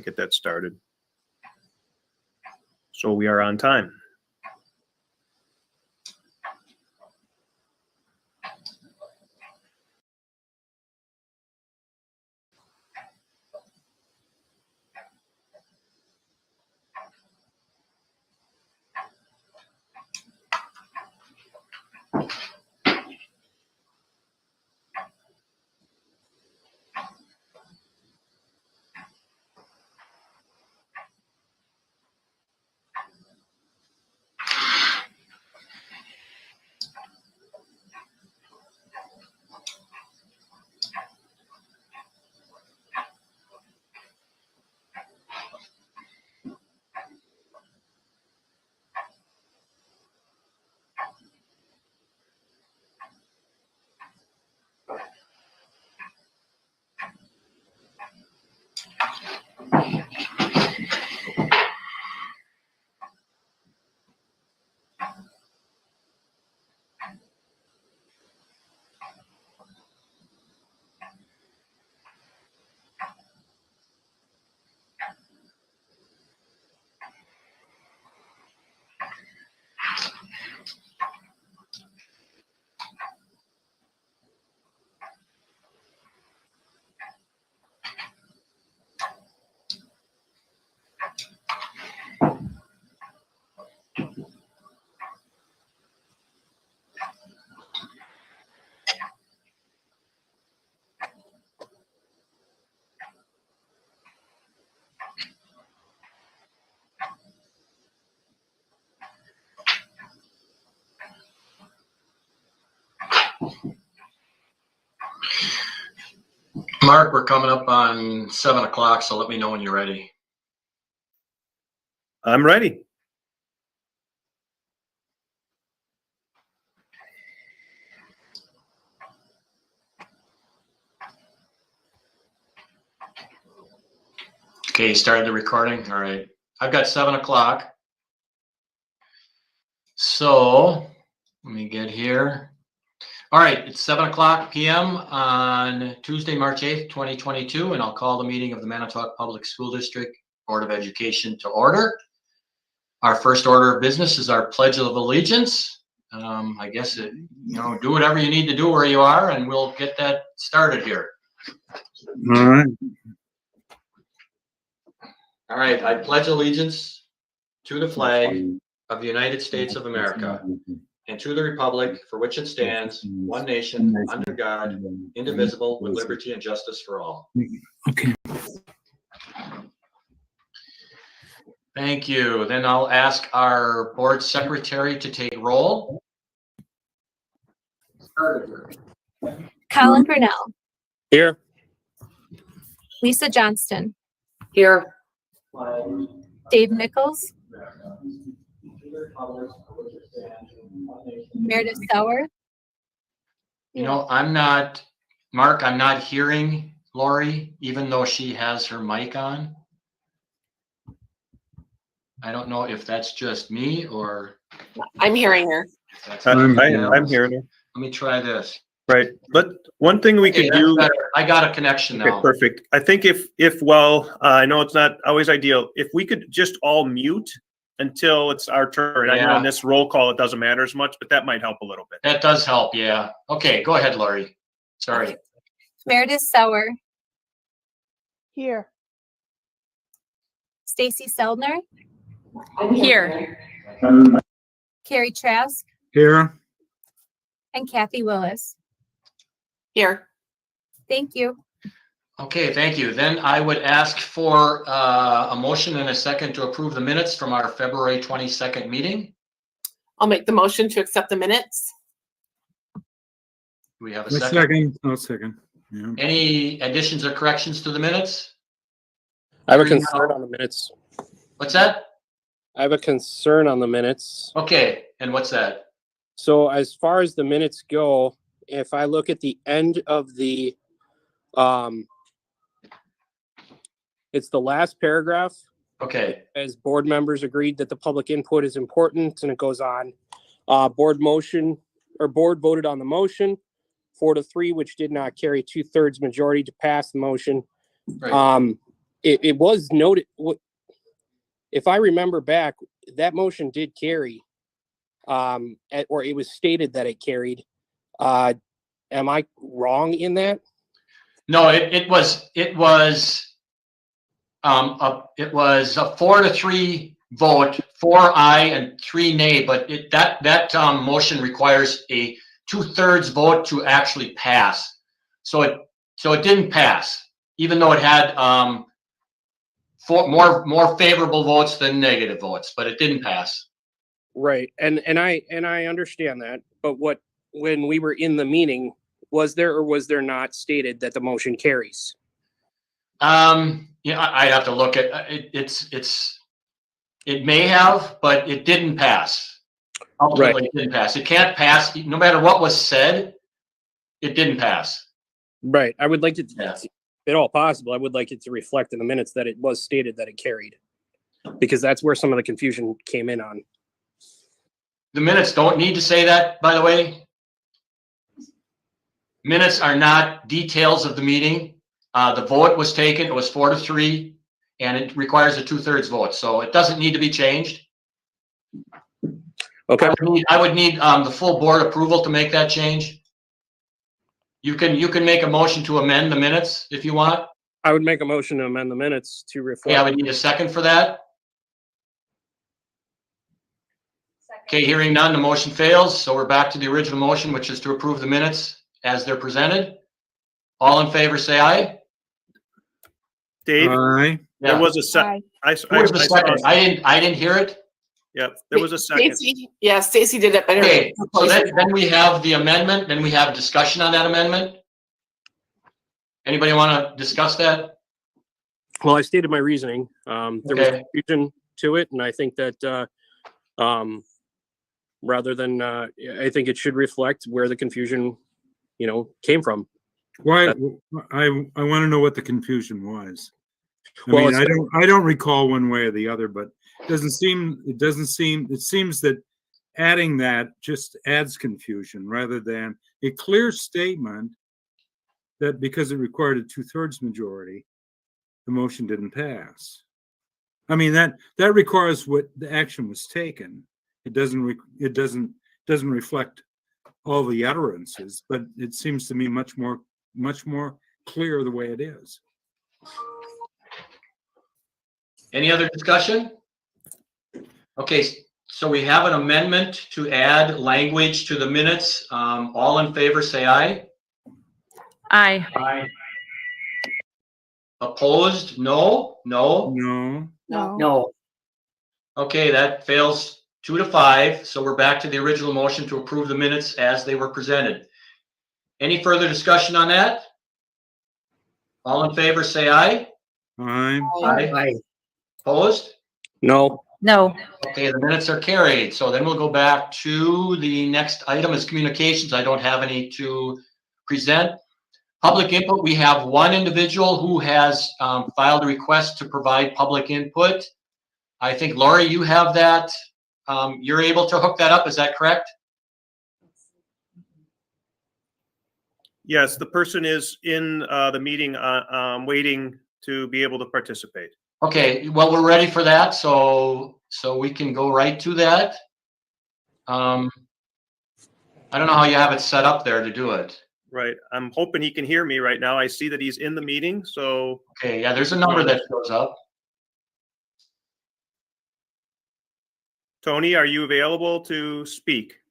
get that started. So we are on time. Mark, we're coming up on 7 o'clock, so let me know when you're ready. I'm ready. Okay, you started the recording? All right. I've got 7 o'clock. So let me get here. All right, it's 7 o'clock p.m. on Tuesday, March 8th, 2022, and I'll call the meeting of the Manitowoc Public School District Board of Education to order. Our first order of business is our Pledge of Allegiance. I guess, do whatever you need to do where you are, and we'll get that started here. All right. All right, I pledge allegiance to the flag of the United States of America and to the republic for which it stands, one nation, under God, indivisible, with liberty and justice for all. Okay. Thank you. Then I'll ask our board secretary to take roll. Colin Brunel. Here. Lisa Johnston. Here. Dave Nichols. Meredith Sauer. Mark, I'm not hearing Lori, even though she has her mic on. I don't know if that's just me or. I'm hearing her. I'm hearing her. Let me try this. Right, but one thing we could do. Better. I got a connection now. Okay, perfect. I think I know it's not always ideal. If we could just all mute until it's our turn. Yeah. I know in this roll call it doesn't matter as much, but that might help a little bit. That does help, yeah. Okay, go ahead, Lori. Sorry. Meredith Sauer. Here. Stacy Seldner. Here. Carrie Trask. Here. And Kathy Willis. Here. Thank you. Okay, thank you. Then I would ask for a motion and a second to approve the minutes from our February 22nd meeting. I'll make the motion to accept the minutes. Do we have a second? I'll second. Yeah. Any additions or corrections to the minutes? I have a concern on the minutes. What's that? I have a concern on the minutes. Okay, and what's that? So as far as the minutes go, if I look at the end of the, it's the last paragraph. Okay, As board members agreed that the public input is important, and it goes on. Board voted on the motion 4-3, which did not carry 2/3 majority to pass the motion. right. it was noted, if I remember back, that motion did carry. Or it was stated that it carried. Am I wrong in that? No, it was a 4-3 vote, 4 aye and 3 nay, but that motion requires a 2/3 vote to actually pass. So it didn't pass, even though it had more favorable votes than negative votes, but it didn't pass. Right. And I understand that, but when we were in the meeting, was there or was there not stated that the motion carries? Yeah, I'd have to look at it may have, but it didn't pass. Ultimately, It didn't pass. It can't pass, no matter what was said, it didn't pass. Right. I would like to, Yeah. if at all possible, I would like it to reflect in the minutes that it was stated that it carried. Because that's where some of the confusion came in on. The minutes don't need to say that, by the way. Minutes are not details of the meeting. The vote was taken, it was 4-3, and it requires a 2/3 vote, so it doesn't need to be changed. Okay. I would need the full board approval to make that change. You can make a motion to amend the minutes if you want. I would make a motion to amend the minutes to reflect. Okay, I would need a second for that. Okay, hearing none, the motion fails, so we're back to the original motion, which is to approve the minutes as they're presented. All in favor, say aye. Dave, Aye. there Yeah. was a second. Who was the second? I didn't hear it. Yep, there was a second. Stacy, yeah, Stacy did it better. Okay, so then we have the amendment, then we have discussion on that amendment. Anybody want to discuss that? Well, I stated my reasoning. There was Okay. confusion to it, and I think that rather than I think it should reflect where the confusion, came from. Why, I want to know what the confusion was. Well, I don't recall one way or the other, but it seems that adding that just adds confusion rather than a clear statement that because it required a 2/3 majority, the motion didn't pass. I mean, that requires what the action was taken. It doesn't reflect all the utterances, but it seems to me much more clear the way it is. Any other discussion? Okay, so we have an amendment to add language to the minutes. All in favor, say aye. Aye. Aye. Opposed? No? No? No. No. Okay, that fails 2-5, so we're back to the original motion to approve the minutes as they were presented. Any further discussion on that? All in favor, say aye. Aye. Aye. Opposed? No. No. Okay, the minutes are carried. So then we'll go back to the next item is communications. I don't have any to present. Public input, we have one individual who has filed a request to provide public input. I think, Lori, you have that. You're able to hook that up, is that correct? Yes, the person is in the meeting, waiting to be able to participate. Okay, well, we're ready for that, so we can go right to that. I don't know how you have it set up there to do it. Right. I'm hoping he can hear me right now. I see that he's in the meeting, so Okay, yeah, there's a number that shows up. Tony, are you available to speak?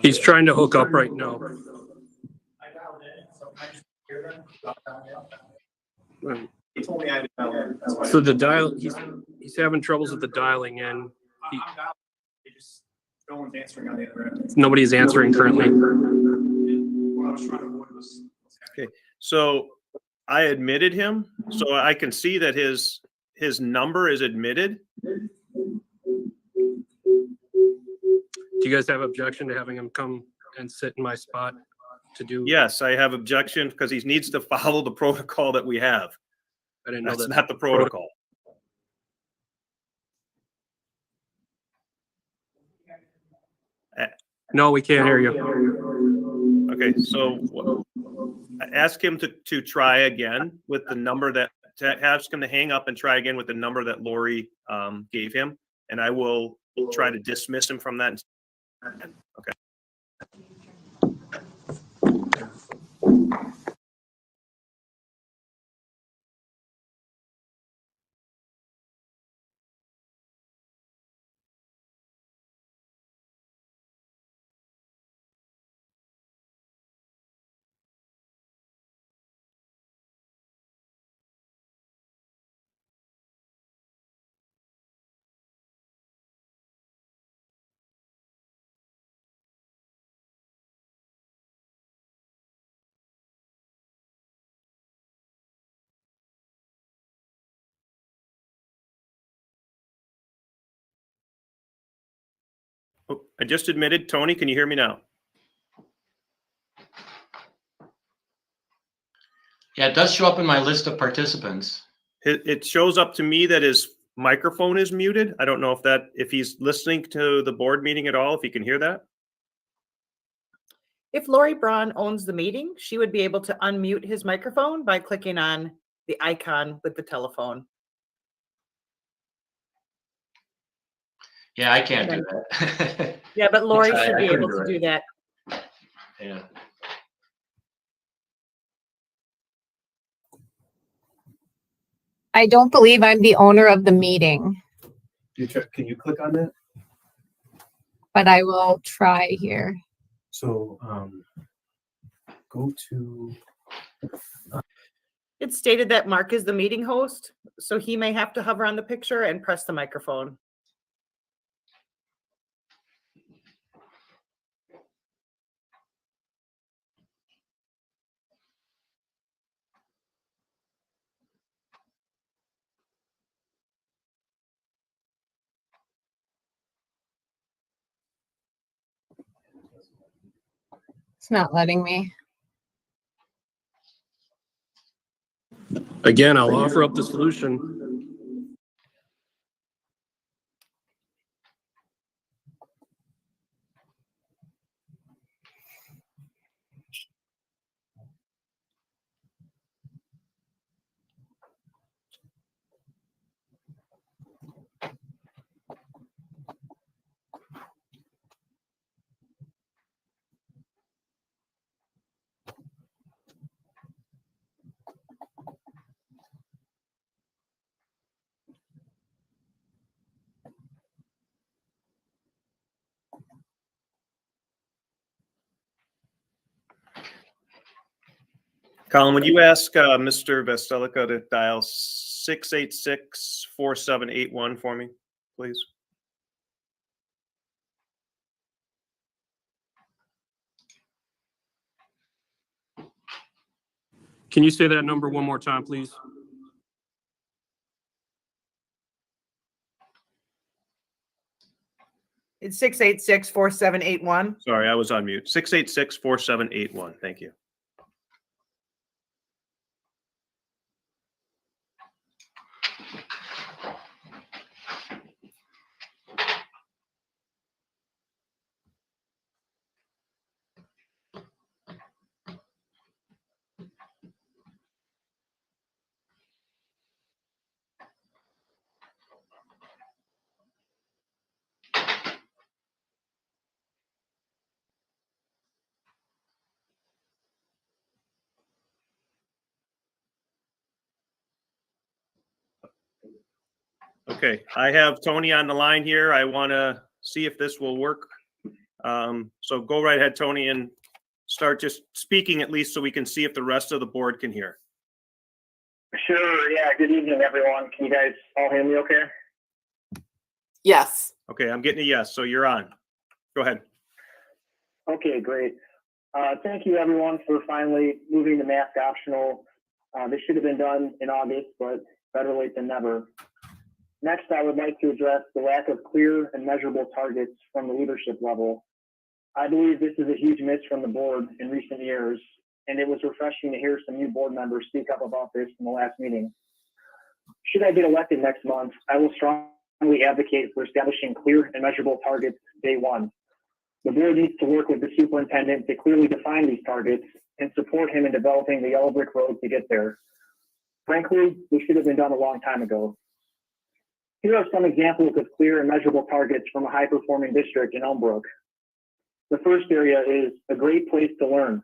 He's trying to hook up right now. So the dial, he's having troubles with the dialing in. No one's answering on the other end. Nobody's answering currently. Okay, so I admitted him, so I can see that his number is admitted. Do you guys have objection to having him come and sit in my spot to do? Yes, I have objection because he needs to follow the protocol that we have. I didn't know That's that. not the protocol. No, we can't hear you. Okay, so ask him to try again with the number that, ask him to hang up and try again with the number that Lori gave him, and I will try to dismiss him from that. Okay. Oh, I just admitted, Tony, can you hear me now? Yeah, it does show up in my list of participants. It shows up to me that his microphone is muted. I don't know if he's listening to the board meeting at all, if he can hear that. If Lori Braun owns the meeting, she would be able to unmute his microphone by clicking on the icon with the telephone. Yeah, I can't do that. Yeah, but Lori I should be couldn't able do to it. do that. Yeah. I don't believe I'm the owner of the meeting, Can you click on that? but I will try here. So go to, It's stated that Mark is the meeting host, so he may have to hover on the picture and press the microphone. It's not letting me. Again, I'll offer up the solution. Colin, would you ask Mr. Vestelica to dial 686-4781 for me, please? Can you say that number one more time, please? It's 686-4781. Sorry, I was on mute. 686-4781. Thank you. Okay, I have Tony on the line here. I want to see if this will work. So go right ahead, Tony, and start just speaking at least so we can see if the rest of the board can hear. Sure. Yeah. Good evening, everyone. Can you guys all hear me okay? Yes. Okay, I'm getting a yes, so you're on. Go ahead. Okay, great. Thank you, everyone, for finally moving the mask optional. This should have been done in August, but better late than never. Next, I would like to address the lack of clear and measurable targets from the leadership level. I believe this is a huge miss from the board in recent years, and it was refreshing to hear some new board members speak up about this in the last meeting. Should I get elected next month, I will strongly advocate for establishing clear and measurable targets day one. The board needs to work with the superintendent to clearly define these targets and support him in developing the yellow brick road to get there. Frankly, this should have been done a long time ago. Here are some examples of clear and measurable targets from a high-performing district in Elmbrook. The first area is a great place to learn.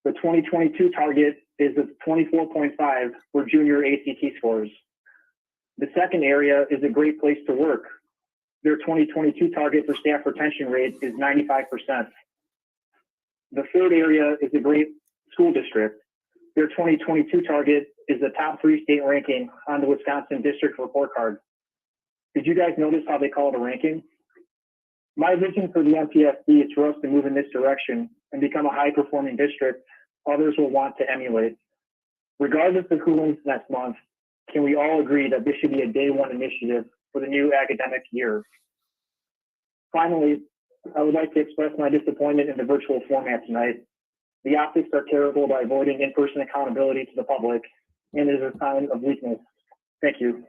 The 2022 target is of 24.5 for junior ACT scores. The second area is a great place to work. Their 2022 target for staff retention rate is 95%. The third area is a great school district. Their 2022 target is the top 3 state ranking on the Wisconsin District Report Card. Did you guys notice how they call it a ranking? My vision for the MPSD is for us to move in this direction and become a high-performing district others will want to emulate. Regardless of who wins next month, can we all agree that this should be a day one initiative for the new academic year? Finally, I would like to express my disappointment in the virtual format tonight. The optics are terrible by avoiding in-person accountability to the public, and it is a sign of weakness. Thank you.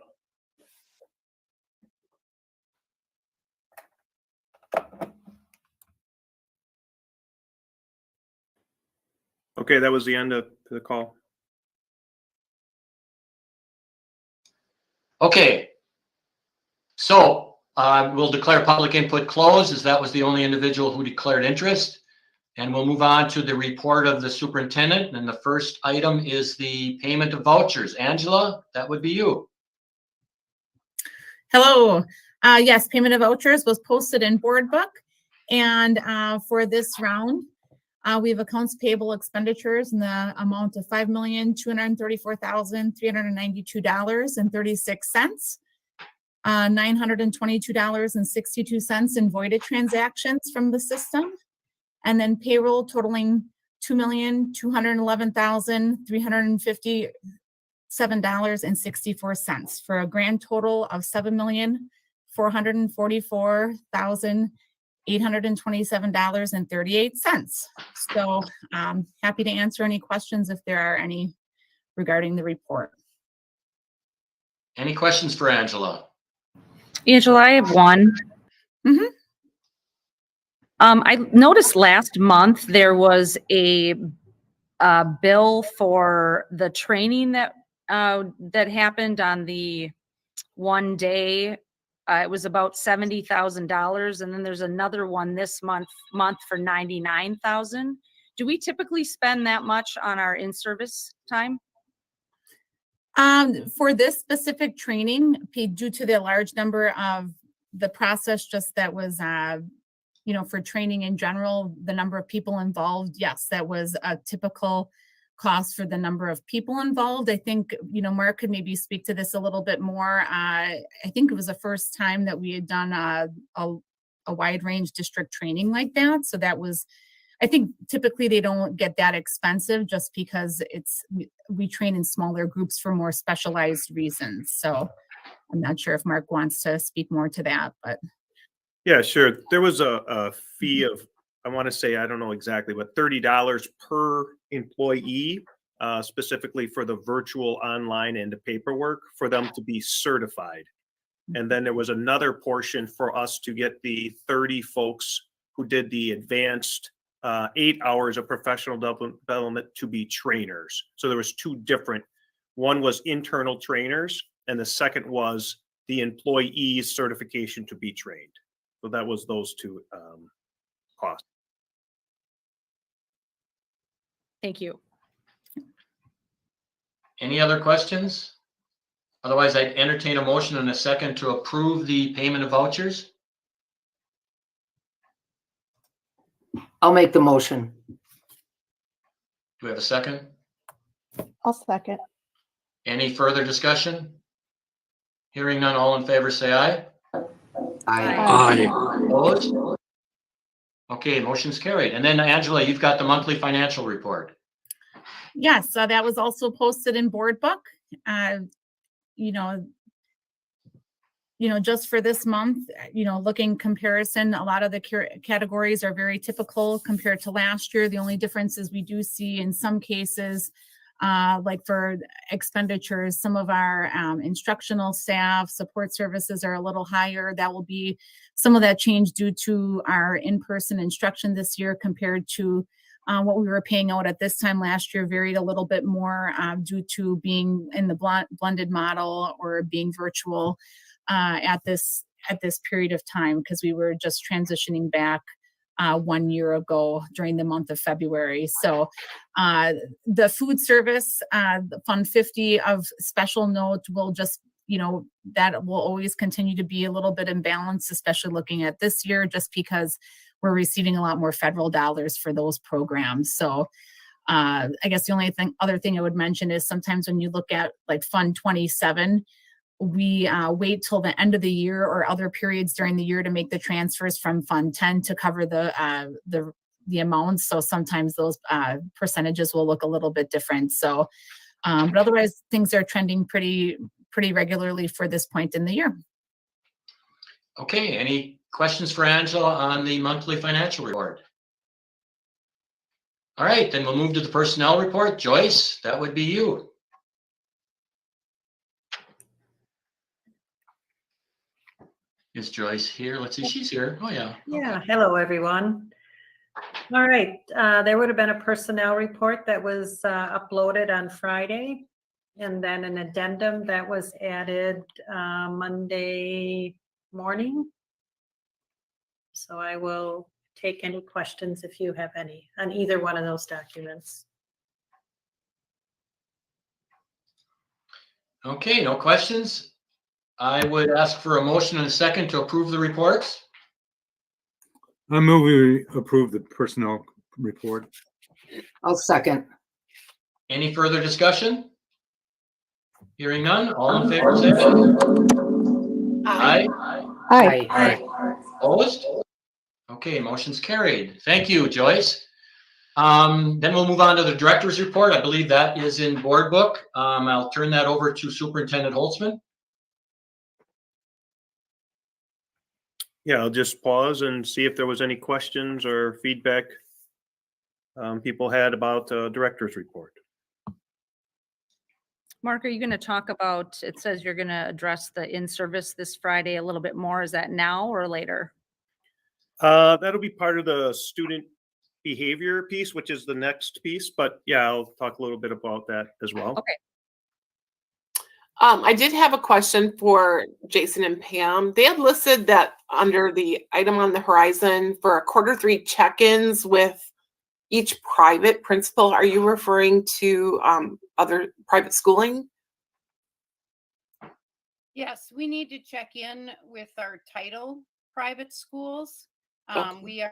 Okay, that was the end of the call. Okay. So we'll declare public input closed, as that was the only individual who declared interest. And we'll move on to the report of the superintendent. And the first item is the payment of vouchers. Angela, that would be you. Hello. Yes, payment of vouchers was posted in board book. And for this round, we have accounts payable expenditures in the amount of $5,234,392.36. $922.62 in voided transactions from the system. And then payroll totaling $2,211,357.64 for a grand total of $7,444,827.38. So happy to answer any questions if there are any regarding the report. Any questions for Angela? Angela, I have one. Mhm. I noticed last month there was a bill for the training that happened on the one day. It was about $70,000, and then there's another one this month for $99,000. Do we typically spend that much on our in-service time? For this specific training, due to the large number of the process just that was, for training in general, the number of people involved, yes, that was a typical cost for the number of people involved. I think, Mark could maybe speak to this a little bit more. I think it was the first time that we had done a wide range district training like that. So that was, I think typically they don't get that expensive just because we train in smaller groups for more specialized reasons. So I'm not sure if Mark wants to speak more to that, but. Yeah, sure. There was a fee of, I want to say, I don't know exactly, but $30 per employee, specifically for the virtual, online, and the paperwork for them to be certified. And then there was another portion for us to get the 30 folks who did the advanced 8 hours of professional development to be trainers. So there was two different, one was internal trainers, and the second was the employee's certification to be trained. So that was those two costs. Thank you. Any other questions? Otherwise, I'd entertain a motion in a second to approve the payment of vouchers. I'll make the motion. Do we have a second? I'll second. Any further discussion? Hearing none, all in favor, say aye. Aye. Opposed? Okay, motion's carried. And then Angela, you've got the monthly financial report. Yes, so that was also posted in board book. Just for this month, looking comparison, a lot of the categories are very typical compared to last year. The only difference is we do see in some cases like for expenditures, some of our instructional staff, support services are a little higher. That will be some of that change due to our in-person instruction this year compared to what we were paying out at this time last year. Varied a little bit more due to being in the blended model or being virtual at this period of time, because we were just transitioning back 1 year ago during the month of February. So the food service, the Fund 50 of special note will just, that will always continue to be a little bit imbalanced, especially looking at this year, just because we're receiving a lot more federal dollars for those programs. So I guess the only other thing I would mention is sometimes when you look at like Fund 27, we wait till the end of the year or other periods during the year to make the transfers from Fund 10 to cover the amounts. So sometimes those percentages will look a little bit different. So, but otherwise things are trending pretty regularly for this point in the year. Okay, any questions for Angela on the monthly financial report? All right, then we'll move to the personnel report. Joyce, that would be you. Is Joyce here? Let's see, she's here. Oh, yeah. Yeah, hello, everyone. All right, there would have been a personnel report that was uploaded on Friday, and then an addendum that was added Monday morning. So I will take any questions if you have any on either one of those documents. Okay, no questions. I would ask for a motion and a second to approve the reports. I move we approve the personnel report. I'll second. Any further discussion? Hearing none, all in favor say aye. Aye. Aye. Opposed? Okay, motion's carried. Thank you, Joyce. Then we'll move on to the director's report. I believe that is in board book. I'll turn that over to Superintendent Holtzman. Yeah, I'll just pause and see if there was any questions or feedback people had about director's report. Mark, are you going to talk about, it says you're going to address the in-service this Friday a little bit more. Is that now or later? That'll be part of the student behavior piece, which is the next piece. But yeah, I'll talk a little bit about that as well. Okay. I did have a question for Jason and Pam. They had listed that under the item on the horizon for Q3 check-ins with each private principal. Are you referring to other private schooling? Yes, we need to check in with our title private schools. Okay. We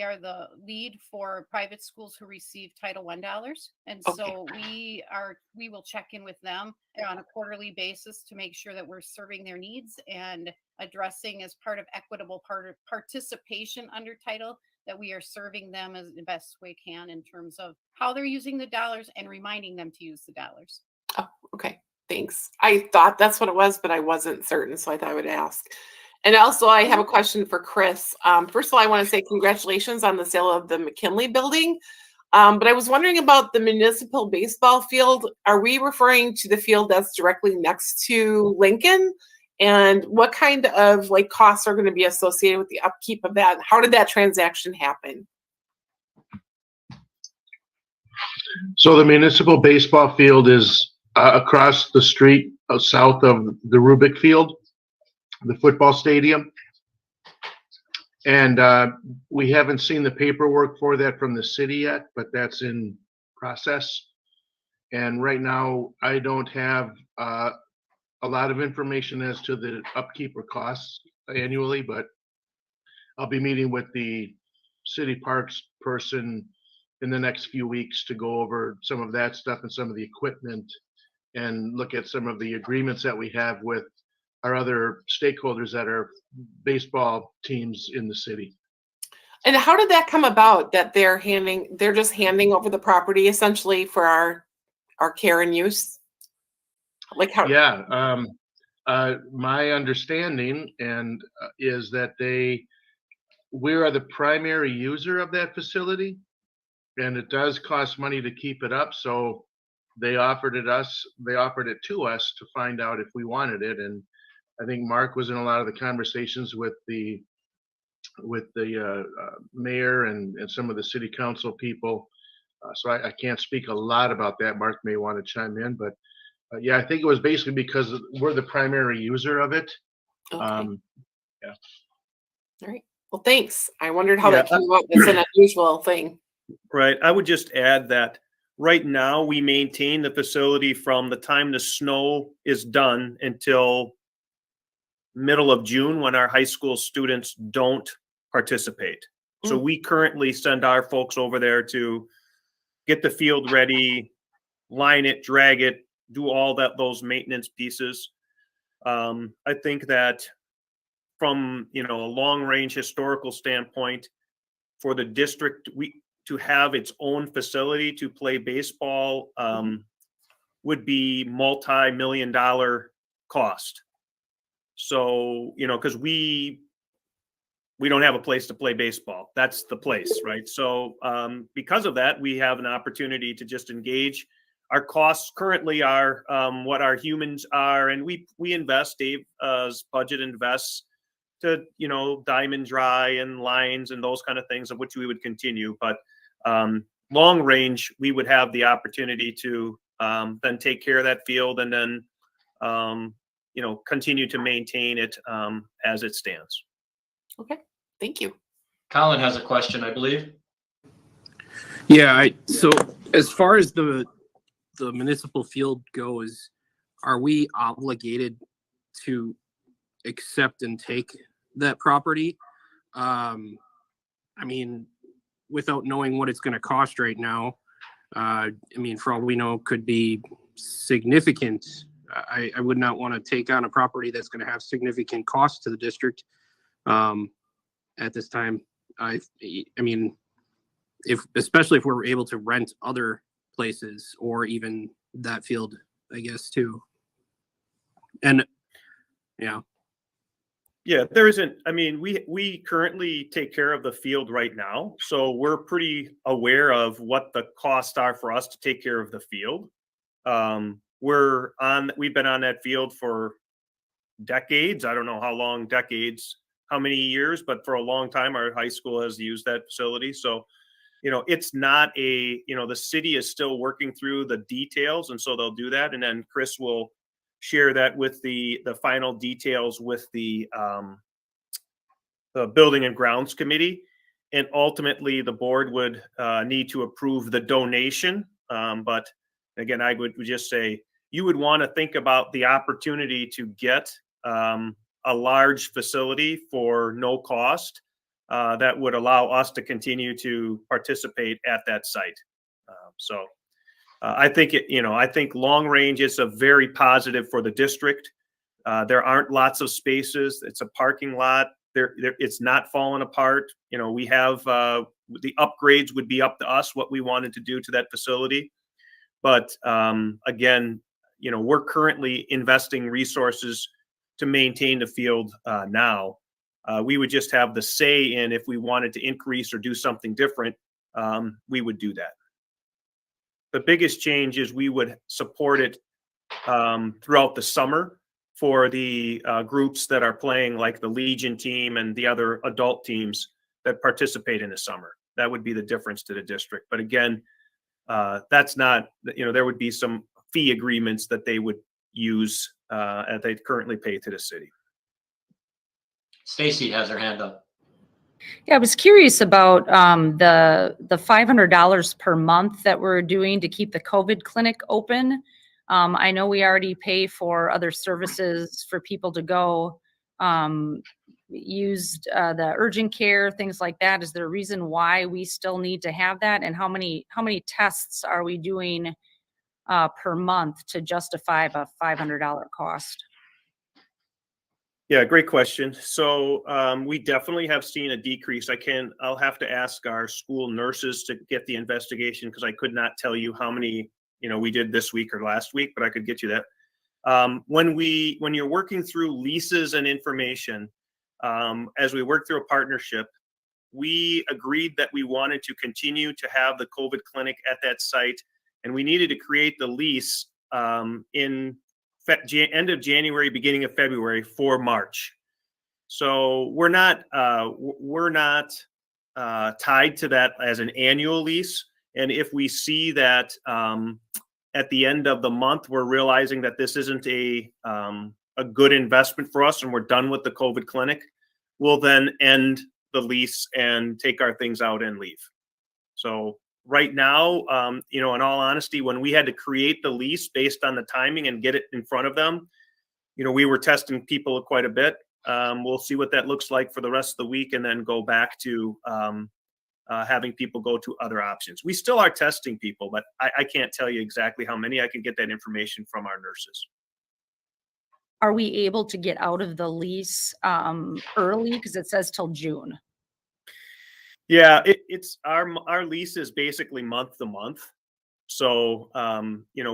are the lead for private schools who receive Title I dollars. And Okay. so we will check in with them on a quarterly basis to make sure that we're serving their needs and addressing as part of equitable participation under title, that we are serving them as the best way can in terms of how they're using the dollars and reminding them to use the dollars. Oh, okay. Thanks. I thought that's what it was, but I wasn't certain, so I thought I would ask. And also, I have a question for Chris. First of all, I want to say congratulations on the sale of the McKinley building. But I was wondering about the municipal baseball field. Are we referring to the field that's directly next to Lincoln? And what kind of costs are going to be associated with the upkeep of that? How did that transaction happen? So the municipal baseball field is across the street south of the Rubik Field, the football stadium. And we haven't seen the paperwork for that from the city yet, but that's in process. And right now, I don't have a lot of information as to the upkeep or costs annually, but I'll be meeting with the city parks person in the next few weeks to go over some of that stuff and some of the equipment and look at some of the agreements that we have with our other stakeholders that are baseball teams in the city. And how did that come about that they're just handing over the property essentially for our care and use? How? Yeah, my understanding is that they we are the primary user of that facility, and it does cost money to keep it up. So they offered it to us to find out if we wanted it. And I think Mark was in a lot of the conversations with the mayor and some of the city council people. So I can't speak a lot about that. Mark may want to chime in, but yeah, I think it was basically because we're the primary user of it. Okay. Yeah. All right. Well, thanks. I wondered how Yeah, that came up. It's an unusual thing. Right. I would just add that right now we maintain the facility from the time the snow is done until middle of June when our high school students don't participate. So we currently send our folks over there to get the field ready, line it, drag it, do all those maintenance pieces. I think that from, a long range historical standpoint for the district, to have its own facility to play baseball would be multi-million-dollar cost. So, because we don't have a place to play baseball. That's the place, right? So because of that, we have an opportunity to just engage. Our costs currently are what our humans are, and we invest, Dave's budget invests to, diamond dry and lines and those kind of things, of which we would continue. But long range, we would have the opportunity to then take care of that field and then, continue to maintain it as it stands. Okay. Thank you. Colin has a question, I believe. Yeah, so as far as the municipal field goes, are we obligated to accept and take that property? I mean, without knowing what it's going to cost right now, I mean, for all we know, could be significant. I would not want to take on a property that's going to have significant costs to the district at this time. I mean, especially if we're able to rent other places or even that field, I guess, too. And yeah. Yeah, there isn't. I mean, we currently take care of the field right now, so we're pretty aware of what the costs are for us to take care of the field. We've been on that field for decades. I don't know how long decades, how many years, but for a long time, our high school has used that facility. So, it's not the city is still working through the details, and so they'll do that, and then Chris will share that with the final details with the Building and Grounds Committee. And ultimately, the board would need to approve the donation. But again, I would just say you would want to think about the opportunity to get a large facility for no cost that would allow us to continue to participate at that site. I think long range is a very positive for the district. There aren't lots of spaces. It's a parking lot. It's not falling apart. We have the upgrades would be up to us what we wanted to do to that facility. But again, we're currently investing resources to maintain the field now. We would just have the say in if we wanted to increase or do something different, we would do that. The biggest change is we would support it throughout the summer for the groups that are playing, like the Legion team and the other adult teams that participate in the summer. That would be the difference to the district. But again, that's not, there would be some fee agreements that they would use as they currently pay to the city. Stacy has her hand up. Yeah, I was curious about the $500 per month that we're doing to keep the COVID clinic open. I know we already pay for other services for people to go used the urgent care, things like that. Is there a reason why we still need to have that? And how many tests are we doing per month to justify a $500 cost? Yeah, great question. So we definitely have seen a decrease. I'll have to ask our school nurses to get the investigation because I could not tell you how many, we did this week or last week, but I could get you that. When you're working through leases and information, as we work through a partnership, we agreed that we wanted to continue to have the COVID clinic at that site, and we needed to create the lease in end of January, beginning of February for March. So we're not tied to that as an annual lease. And if we see that at the end of the month, we're realizing that this isn't a good investment for us and we're done with the COVID clinic, we'll then end the lease and take our things out and leave. So right now, in all honesty, when we had to create the lease based on the timing and get it in front of them, we were testing people quite a bit. We'll see what that looks like for the rest of the week and then go back to having people go to other options. We still are testing people, but I can't tell you exactly how many. I can get that information from our nurses. Are we able to get out of the lease early? Because it says till June. Yeah, it's our lease is basically month to month. So,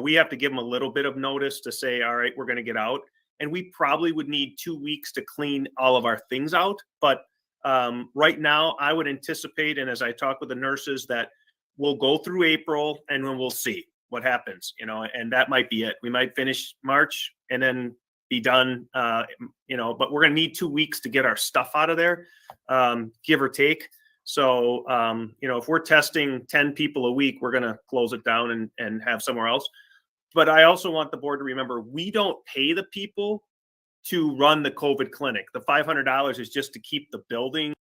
we have to give them a little bit of notice to say, all right, we're going to get out. And we probably would need 2 weeks to clean all of our things out. But right now, I would anticipate, and as I talk with the nurses, that we'll go through April and then we'll see what happens, and that might be it. We might finish March and then be done, but we're going to need 2 weeks to get our stuff out of there, give or take. So, if we're testing 10 people a week, we're going to close it down and have somewhere else. But I also want the board to remember, we don't pay the people to run the COVID clinic. The $500 is just to keep the building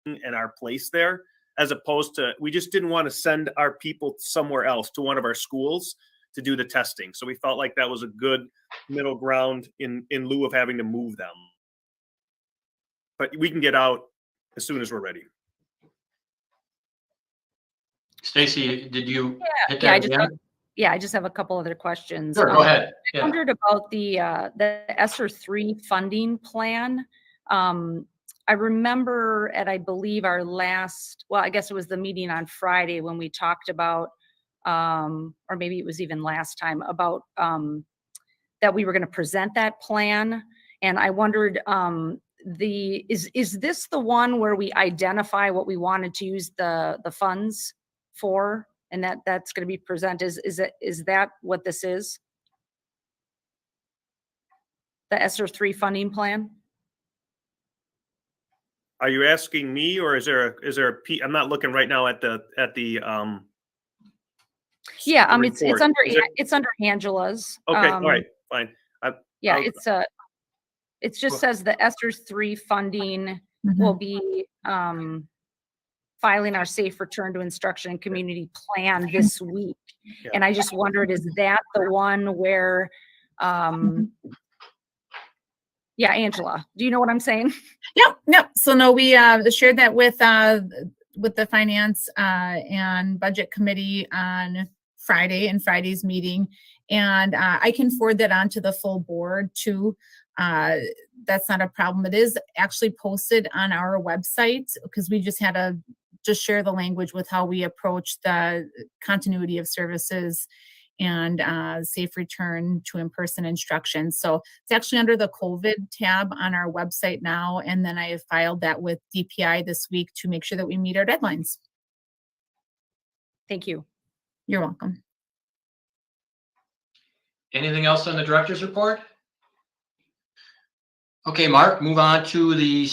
and our place there, as opposed to, we just didn't want to send our people somewhere else to one of our schools to do the testing. So we felt like that was a good middle ground in lieu of having to move them. But we can get out as soon as we're ready. Stacy, did you hit that Yeah, again? I just have a couple other questions. Sure, go ahead. I wondered about the Sr3 Funding Plan. I remember at, I believe, our last, I guess it was the meeting on Friday when we talked about, or maybe it was even last time, about that we were going to present that plan. And I wondered, is this the one where we identify what we wanted to use the funds for, and that's going to be presented? Is that what this is? The Sr3 Funding Plan? Are you asking me, or is there a P? I'm not looking right now at the Yeah, report. it's under Angela's. Okay, all right, fine. It just says the Sr3 funding will be filing our safe return to instruction and community plan this week. Yeah. And I just wondered, is that the one where, Angela, do you know what I'm saying? Yep. So no, we shared that with the finance and budget committee on Friday in Friday's meeting. And I can forward that on to the full board too. That's not a problem. It is actually posted on our website because we just had to share the language with how we approach the continuity of services and safe return to in-person instruction. So it's actually under the COVID tab on our website now. And then I have filed that with DPI this week to make sure that we meet our deadlines. Thank you. You're welcome. Anything else on the director's report? Okay, Mark, move on to the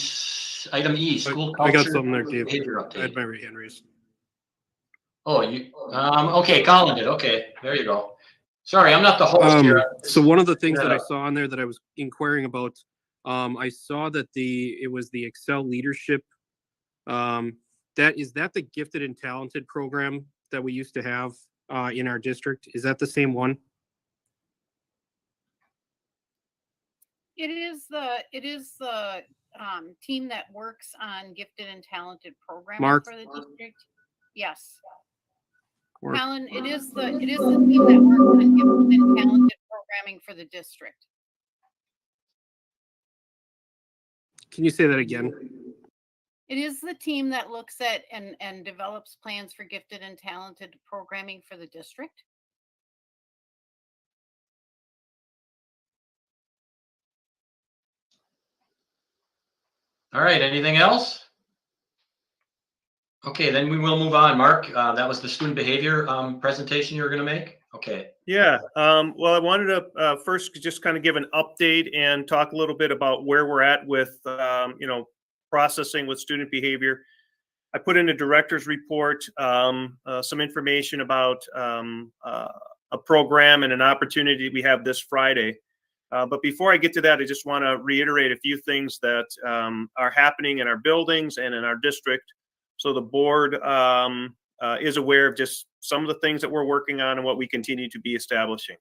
item E, school culture. I got something there, Dave. Behavior update. I had my hand raised. Oh, okay, Colin did. Okay, there you go. Sorry, I'm not the host here. So one of the things that I saw on there that I was inquiring about, I saw that it was the Excel leadership. Is that the gifted and talented program that we used to have in our district? Is that the same one? It is the team that works on gifted and talented programming for the district. Yes. Alan, it is the team that works on gifted and talented programming for the district. Can you say that again? It is the team that looks at and develops plans for gifted and talented programming for the district. All right, anything else? Okay, then we will move on. Mark, that was the student behavior presentation you were going to make? Okay. Yeah, well, I wanted to first just kind of give an update and talk a little bit about where we're at with, processing with student behavior. I put in a director's report, some information about a program and an opportunity we have this Friday. But before I get to that, I just want to reiterate a few things that are happening in our buildings and in our district. So the board is aware of just some of the things that we're working on and what we continue to be establishing.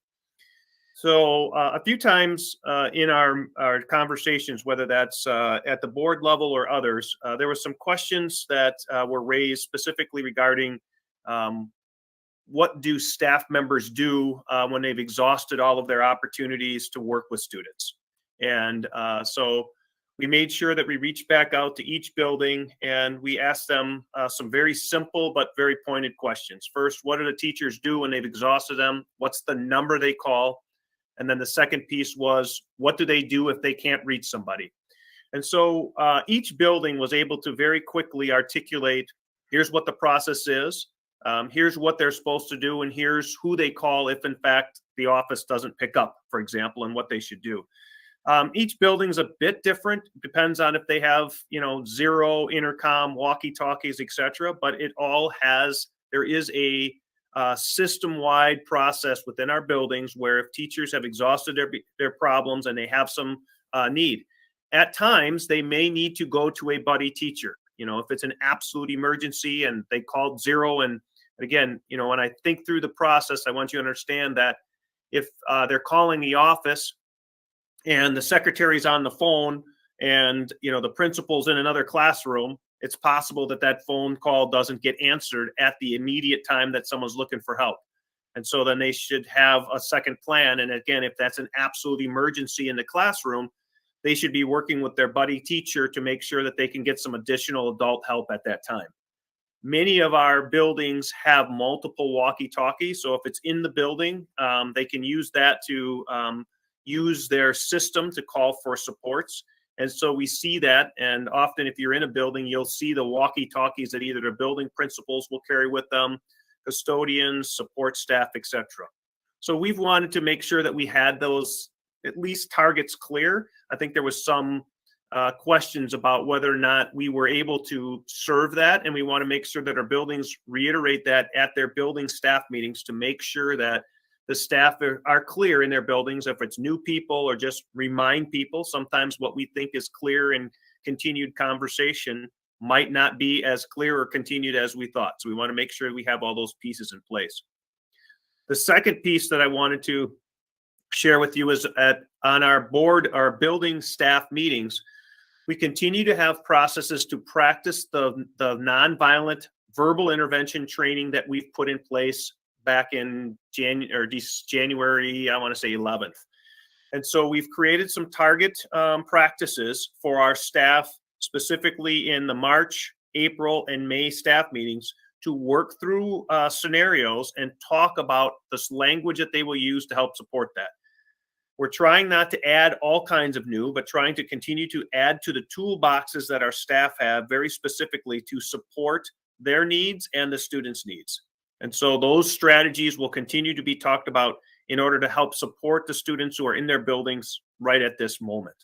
So a few times in our conversations, whether that's at the board level or others, there were some questions that were raised specifically regarding what do staff members do when they've exhausted all of their opportunities to work with students. And so we made sure that we reached back out to each building and we asked them some very simple but very pointed questions. First, what do the teachers do when they've exhausted them? What's the number they call? And then the second piece was, what do they do if they can't reach somebody? And so each building was able to very quickly articulate, here's what the process is, here's what they're supposed to do, and here's who they call if in fact the office doesn't pick up, for example, and what they should do. Each building's a bit different. It depends on if they have, zero intercom, walkie-talkies, etc. But it all has, there is a system-wide process within our buildings where if teachers have exhausted their problems and they have some need, at times they may need to go to a buddy teacher. If it's an absolute emergency and they called zero, and again, when I think through the process, I want you to understand that if they're calling the office and the secretary's on the phone and the principal's in another classroom, it's possible that that phone call doesn't get answered at the immediate time that someone's looking for help. And so then they should have a second plan. And again, if that's an absolute emergency in the classroom, they should be working with their buddy teacher to make sure that they can get some additional adult help at that time. Many of our buildings have multiple walkie-talkies. So if it's in the building, they can use that to use their system to call for supports. And so we see that, and often if you're in a building, you'll see the walkie-talkies that either the building principals will carry with them, custodians, support staff, etc. So we've wanted to make sure that we had those at least targets clear. I think there was some questions about whether or not we were able to serve that, and we want to make sure that our buildings reiterate that at their building staff meetings to make sure that the staff are clear in their buildings. If it's new people or just remind people, sometimes what we think is clear in continued conversation might not be as clear or continued as we thought. So we want to make sure we have all those pieces in place. The second piece that I wanted to share with you is on our board, our building staff meetings, we continue to have processes to practice the nonviolent verbal intervention training that we've put in place back in January, I want to say 11th. And so we've created some target practices for our staff, specifically in the March, April, and May staff meetings to work through scenarios and talk about this language that they will use to help support that. We're trying not to add all kinds of new, but trying to continue to add to the toolboxes that our staff have very specifically to support their needs and the students' needs. And so those strategies will continue to be talked about in order to help support the students who are in their buildings right at this moment.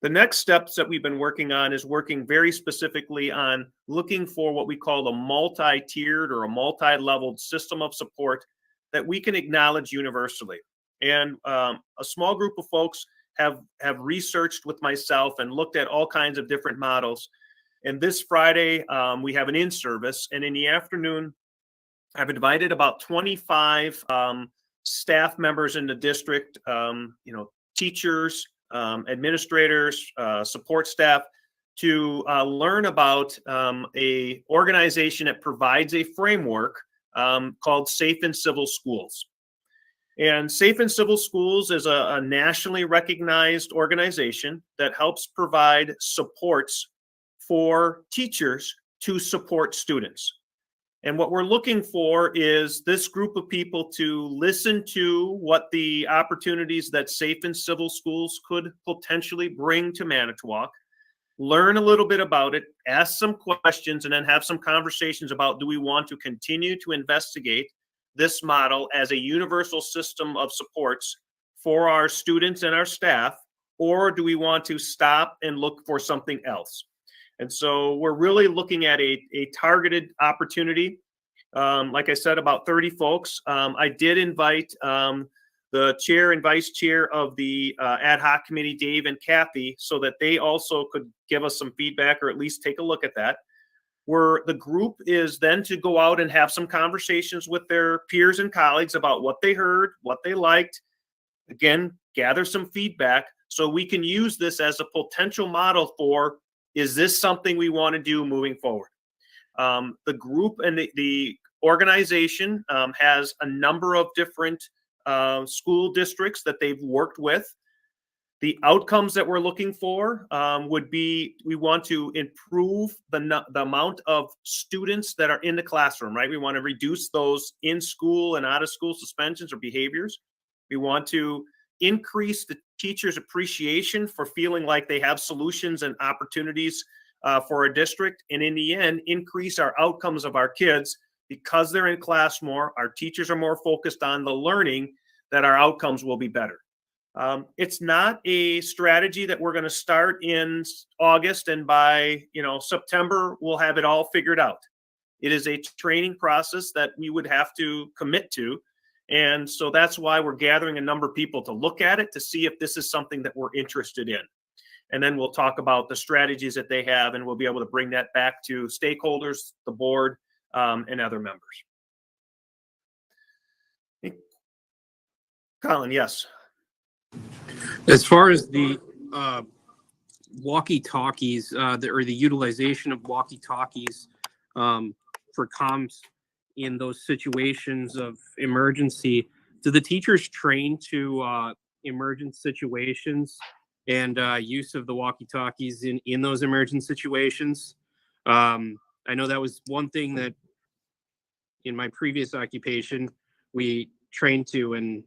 The next steps that we've been working on is working very specifically on looking for what we call a multi-tiered or a multi-leveled system of support that we can acknowledge universally. And a small group of folks have researched with myself and looked at all kinds of different models. And this Friday, we have an in-service, and in the afternoon, I've invited about 25 staff members in the district, teachers, administrators, support staff, to learn about a organization that provides a framework called Safe and Civil Schools. And Safe and Civil Schools is a nationally recognized organization that helps provide supports for teachers to support students. And what we're looking for is this group of people to listen to what the opportunities that Safe and Civil Schools could potentially bring to Manitowoc, learn a little bit about it, ask some questions, and then have some conversations about, do we want to continue to investigate this model as a universal system of supports for our students and our staff, or do we want to stop and look for something else? And so we're really looking at a targeted opportunity. Like I said, about 30 folks. I did invite the chair and vice chair of the ad hoc committee, Dave and Kathy, so that they also could give us some feedback or at least take a look at that. Where the group is then to go out and have some conversations with their peers and colleagues about what they heard, what they liked. Again, gather some feedback so we can use this as a potential model for, is this something we want to do moving forward? The group and the organization has a number of different school districts that they've worked with. The outcomes that we're looking for would be, we want to improve the amount of students that are in the classroom, right? We want to reduce those in school and out of school suspensions or behaviors. We want to increase the teachers' appreciation for feeling like they have solutions and opportunities for our district. And in the end, increase our outcomes of our kids because they're in class more. Our teachers are more focused on the learning, that our outcomes will be better. It's not a strategy that we're going to start in August and by September we'll have it all figured out. It is a training process that we would have to commit to, and so that's why we're gathering a number of people to look at it to see if this is something that we're interested in. And then we'll talk about the strategies that they have, and we'll be able to bring that back to stakeholders, the board, and other members. Colin, yes. As far as the walkie-talkies, or the utilization of walkie-talkies for comms in those situations of emergency, do the teachers train to emergent situations and use of the walkie-talkies in those emergent situations? I know that was one thing that in my previous occupation we trained to, and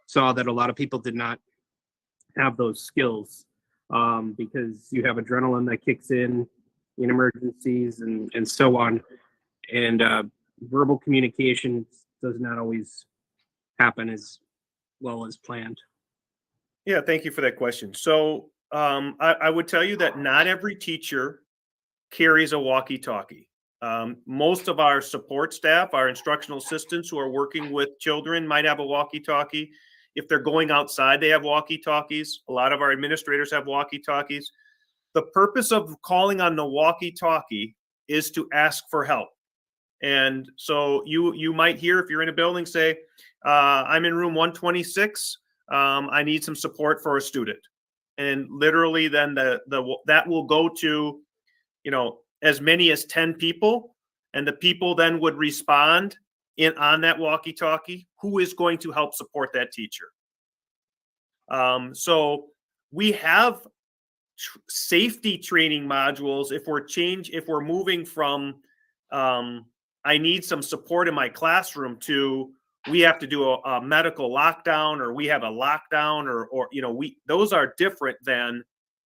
saw that a lot of people did not have those skills because you have adrenaline that kicks in emergencies and so on. And verbal communication does not always happen as well as planned. Yeah, thank you for that question. So I would tell you that not every teacher carries a walkie-talkie. Most of our support staff, our instructional assistants who are working with children might have a walkie-talkie. If they're going outside, they have walkie-talkies. A lot of our administrators have walkie-talkies. The purpose of calling on the walkie-talkie is to ask for help. And so you might hear, if you're in a building, say, I'm in room 126. I need some support for a student. And literally then that will go to, as many as 10 people. And the people then would respond on that walkie-talkie, who is going to help support that teacher. So we have safety training modules. If we're moving from, I need some support in my classroom to, we have to do a medical lockdown, or we have a lockdown, or those are different than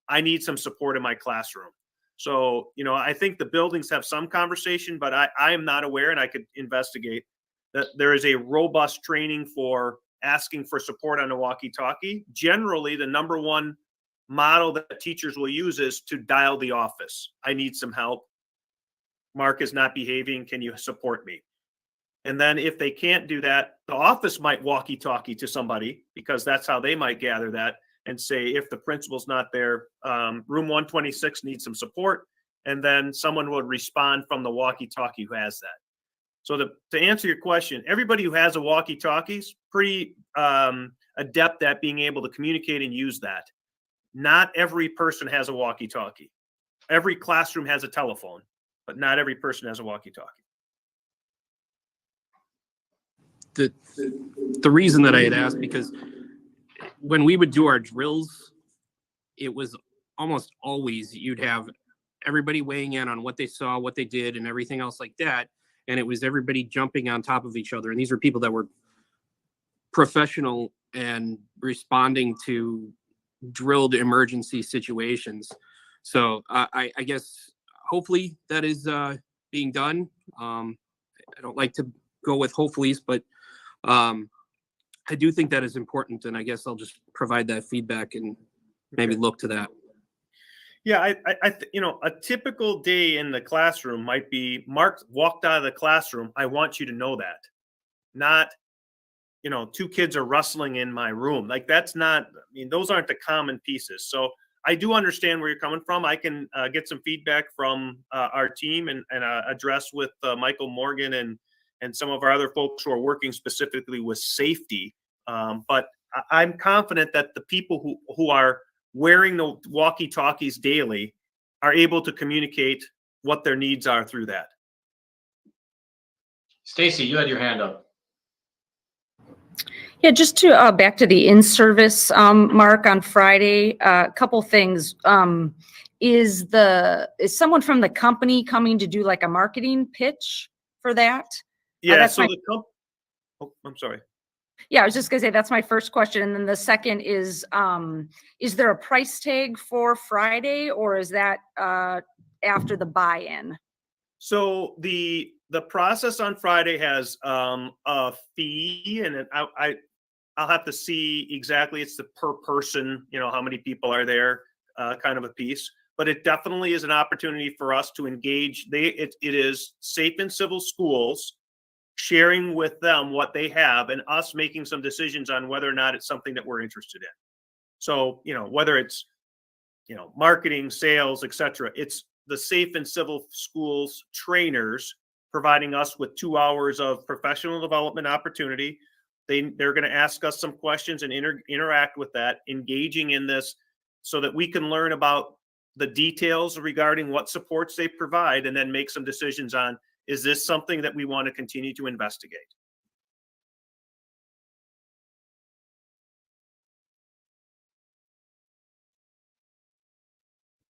I need some support in my classroom. So, I think the buildings have some conversation, but I am not aware, and I could investigate, that there is a robust training for asking for support on a walkie-talkie. Generally, the number one model that teachers will use is to dial the office. I need some help. Mark is not behaving. Can you support me? And then if they can't do that, the office might walkie-talkie to somebody, because that's how they might gather that, and say, if the principal's not there, room 126 needs some support. And then someone would respond from the walkie-talkie who has that. So to answer your question, everybody who has a walkie-talkie is pretty adept at being able to communicate and use that. Not every person has a walkie-talkie. Every classroom has a telephone, but not every person has a walkie-talkie. The reason that I had asked, because when we would do our drills, it was almost always you'd have everybody weighing in on what they saw, what they did, and everything else like that. And it was everybody jumping on top of each other. And these were people that were professional and responding to drilled emergency situations. So I guess hopefully that is being done. I don't like to go with hopefullys, but I do think that is important, and I guess I'll just provide that feedback and maybe look to that. Yeah, a typical day in the classroom might be Mark walked out of the classroom. I want you to know that, not, two kids are rustling in my room. Like that's not, those aren't the common pieces. So I do understand where you're coming from. I can get some feedback from our team and address with Michael Morgan and some of our other folks who are working specifically with safety. But I'm confident that the people who are wearing the walkie-talkies daily are able to communicate what their needs are through that. Stacy, you had your hand up. Yeah, just to back to the in-service mark on Friday, a couple things. Is someone from the company coming to do like a marketing pitch for that? Yeah, That's so my- I'm sorry. Yeah, I was just gonna say that's my first question, and then the second is there a price tag for Friday, or is that after the buy-in? So the process on Friday has a fee, and I'll have to see exactly. It's the per person, how many people are there, kind of a piece. But it definitely is an opportunity for us to engage. It is Safe and Civil Schools sharing with them what they have and us making some decisions on whether or not it's something that we're interested in. So, whether it's, marketing, sales, etc. It's the Safe and Civil Schools trainers providing us with 2 hours of professional development opportunity. They're going to ask us some questions and interact with that, engaging in this so that we can learn about the details regarding what supports they provide and then make some decisions on, is this something that we want to continue to investigate?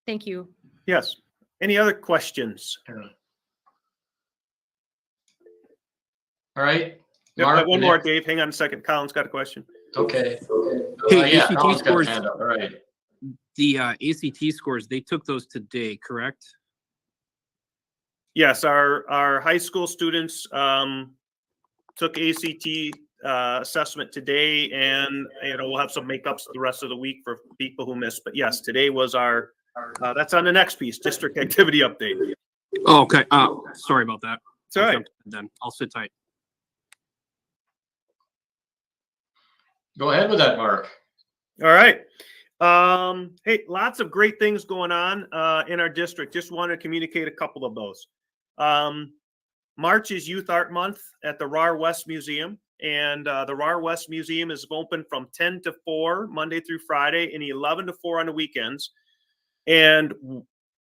Thank you. Yes. Any other questions? All right. Yep, Mark, one the more, next- Dave. Hang on a second. Colin's got a question. Okay. Hey, Yeah, ACT Colin's got his scores. hand up. All right. The ACT scores, they took those today, correct? Yes, our high school students took ACT assessment today, and we'll have some makeups the rest of the week for people who missed. But yes, today was our that's on the next piece, district activity update. Oh, okay. Sorry about that. It's all right. Then I'll sit tight. Go ahead with that, Mark. All right. Hey, lots of great things going on in our district. Just want to communicate a couple of those. March is Youth Art Month at the RAR West Museum, and the RAR West Museum is open from 10 to 4 Monday through Friday and 11 to 4 on the weekends. And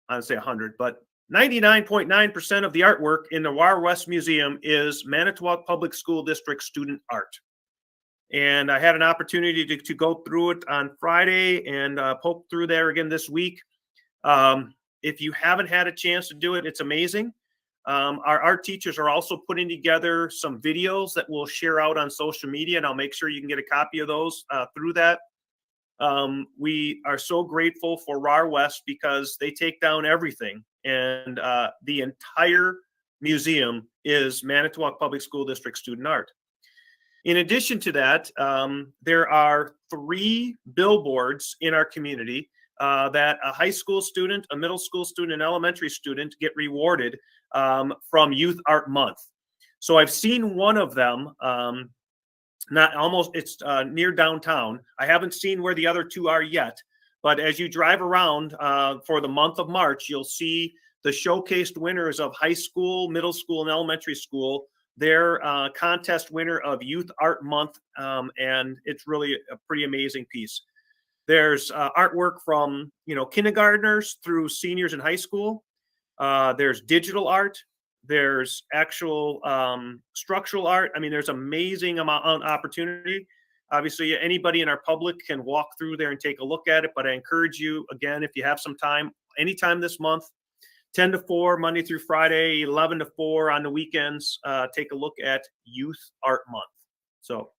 I'd say 100, but 99.9% of the artwork in the RAR West Museum is Manitowoc Public School District student art. And I had an opportunity to go through it on Friday and poke through there again this week. If you haven't had a chance to do it, it's amazing. Our art teachers are also putting together some videos that we'll share out on social media, and I'll make sure you can get a copy of those through that. We are so grateful for RAR West because they take down everything, and the entire museum is Manitowoc Public School District student art. In addition to that, there are 3 billboards in our community that a high school student, a middle school student, and elementary student get rewarded from Youth Art Month. So I've seen one of them, it's near downtown. I haven't seen where the other 2 are yet, but as you drive around for the month of March, you'll see the showcased winners of high school, middle school, and elementary school. Their contest winner of Youth Art Month, and it's really a pretty amazing piece. There's artwork from kindergartners through seniors in high school. There's digital art. There's actual structural art. I mean, there's amazing amount of opportunity. Obviously, anybody in our public can walk through there and take a look at it. But I encourage you, again, if you have some time, anytime this month, 10 to 4, Monday through Friday, 11 to 4 on the weekends, take a look at Youth Art Month. So,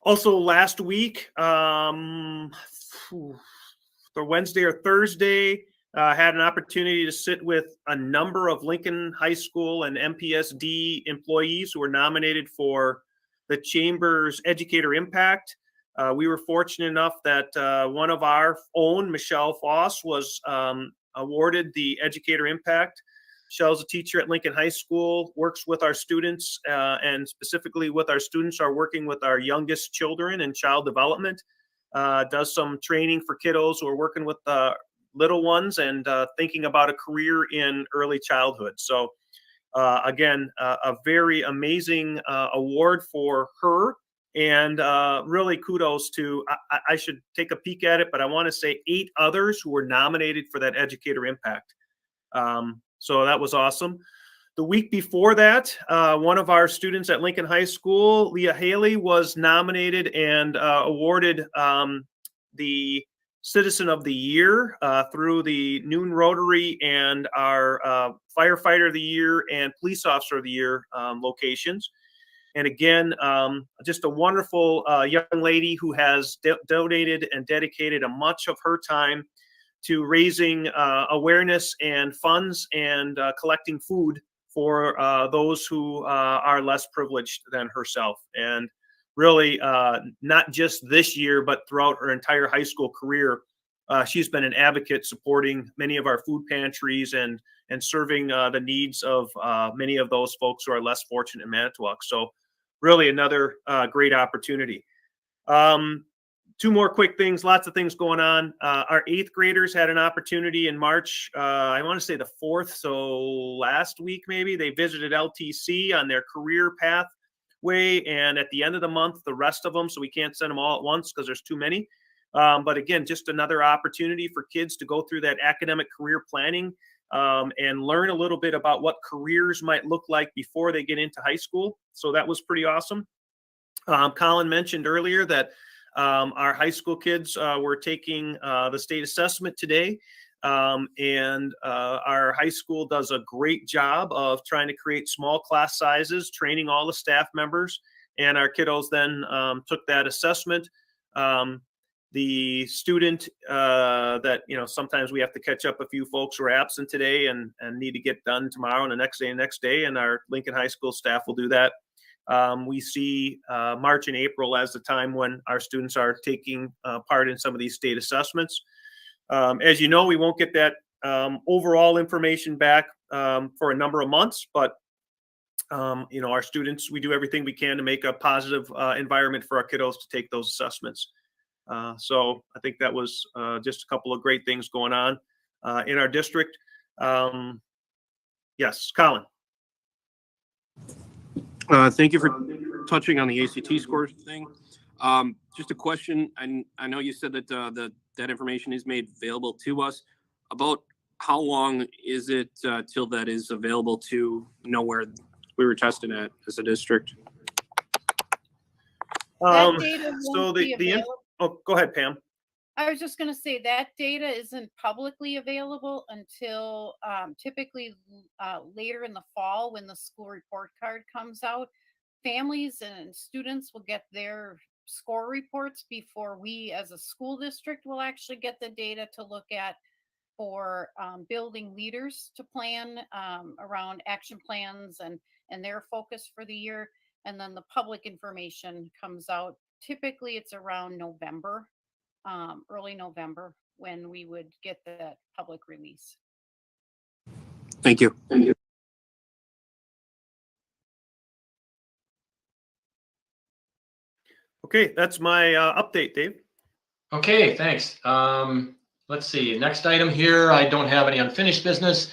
also last week, for Wednesday or Thursday, had an opportunity to sit with a number of Lincoln High School and MPSD employees who were nominated for the Chamber's Educator Impact. We were fortunate enough that one of our own, Michelle Foss, was awarded the Educator Impact. Michelle's a teacher at Lincoln High School, works with our students, and specifically with our students are working with our youngest children in child development, does some training for kiddos who are working with little ones and thinking about a career in early childhood. So again, a very amazing award for her. And really kudos to, I should take a peek at it, but I want to say 8 others who were nominated for that Educator Impact. So that was awesome. The week before that, one of our students at Lincoln High School, Leah Haley, was nominated and awarded the Citizen of the Year through the Noon Rotary and our Firefighter of the Year and Police Officer of the Year locations. And again, just a wonderful young lady who has donated and dedicated a much of her time to raising awareness and funds and collecting food for those who are less privileged than herself. And really, not just this year, but throughout her entire high school career, she's been an advocate supporting many of our food pantries and serving the needs of many of those folks who are less fortunate in Manitowoc. So really another great opportunity. 2 more quick things, lots of things going on. Our 8th graders had an opportunity in March, I want to say the 4th, so last week maybe, they visited LTC on their career pathway, and at the end of the month, the rest of them, so we can't send them all at once because there's too many. But again, just another opportunity for kids to go through that academic career planning and learn a little bit about what careers might look like before they get into high school. So that was pretty awesome. Colin mentioned earlier that our high school kids were taking the state assessment today. And our high school does a great job of trying to create small class sizes, training all the staff members. And our kiddos then took that assessment. The student that, sometimes we have to catch up a few folks who are absent today and need to get done tomorrow and the next day. And our Lincoln High School staff will do that. We see March and April as the time when our students are taking part in some of these state assessments. As you know, we won't get that overall information back for a number of months, but our students, we do everything we can to make a positive environment for our kiddos to take those assessments. So I think that was just a couple of great things going on in our district. Yes, Colin. Thank you for touching on the ACT scores thing. Just a question. I know you said that that information is made available to us. About how long is it till that is available to know where we were testing at as a district? That data So won't be available. Oh, go ahead, Pam. I was just going to say that data isn't publicly available until typically later in the fall when the school report card comes out. Families and students will get their score reports before we as a school district will actually get the data to look at for building leaders to plan around action plans and their focus for the year. And then the public information comes out. Typically it's around November. Early November when we would get that public release. Thank you. Thank you. Okay, that's my update, Dave. Okay, thanks. Let's see, next item here, I don't have any unfinished business.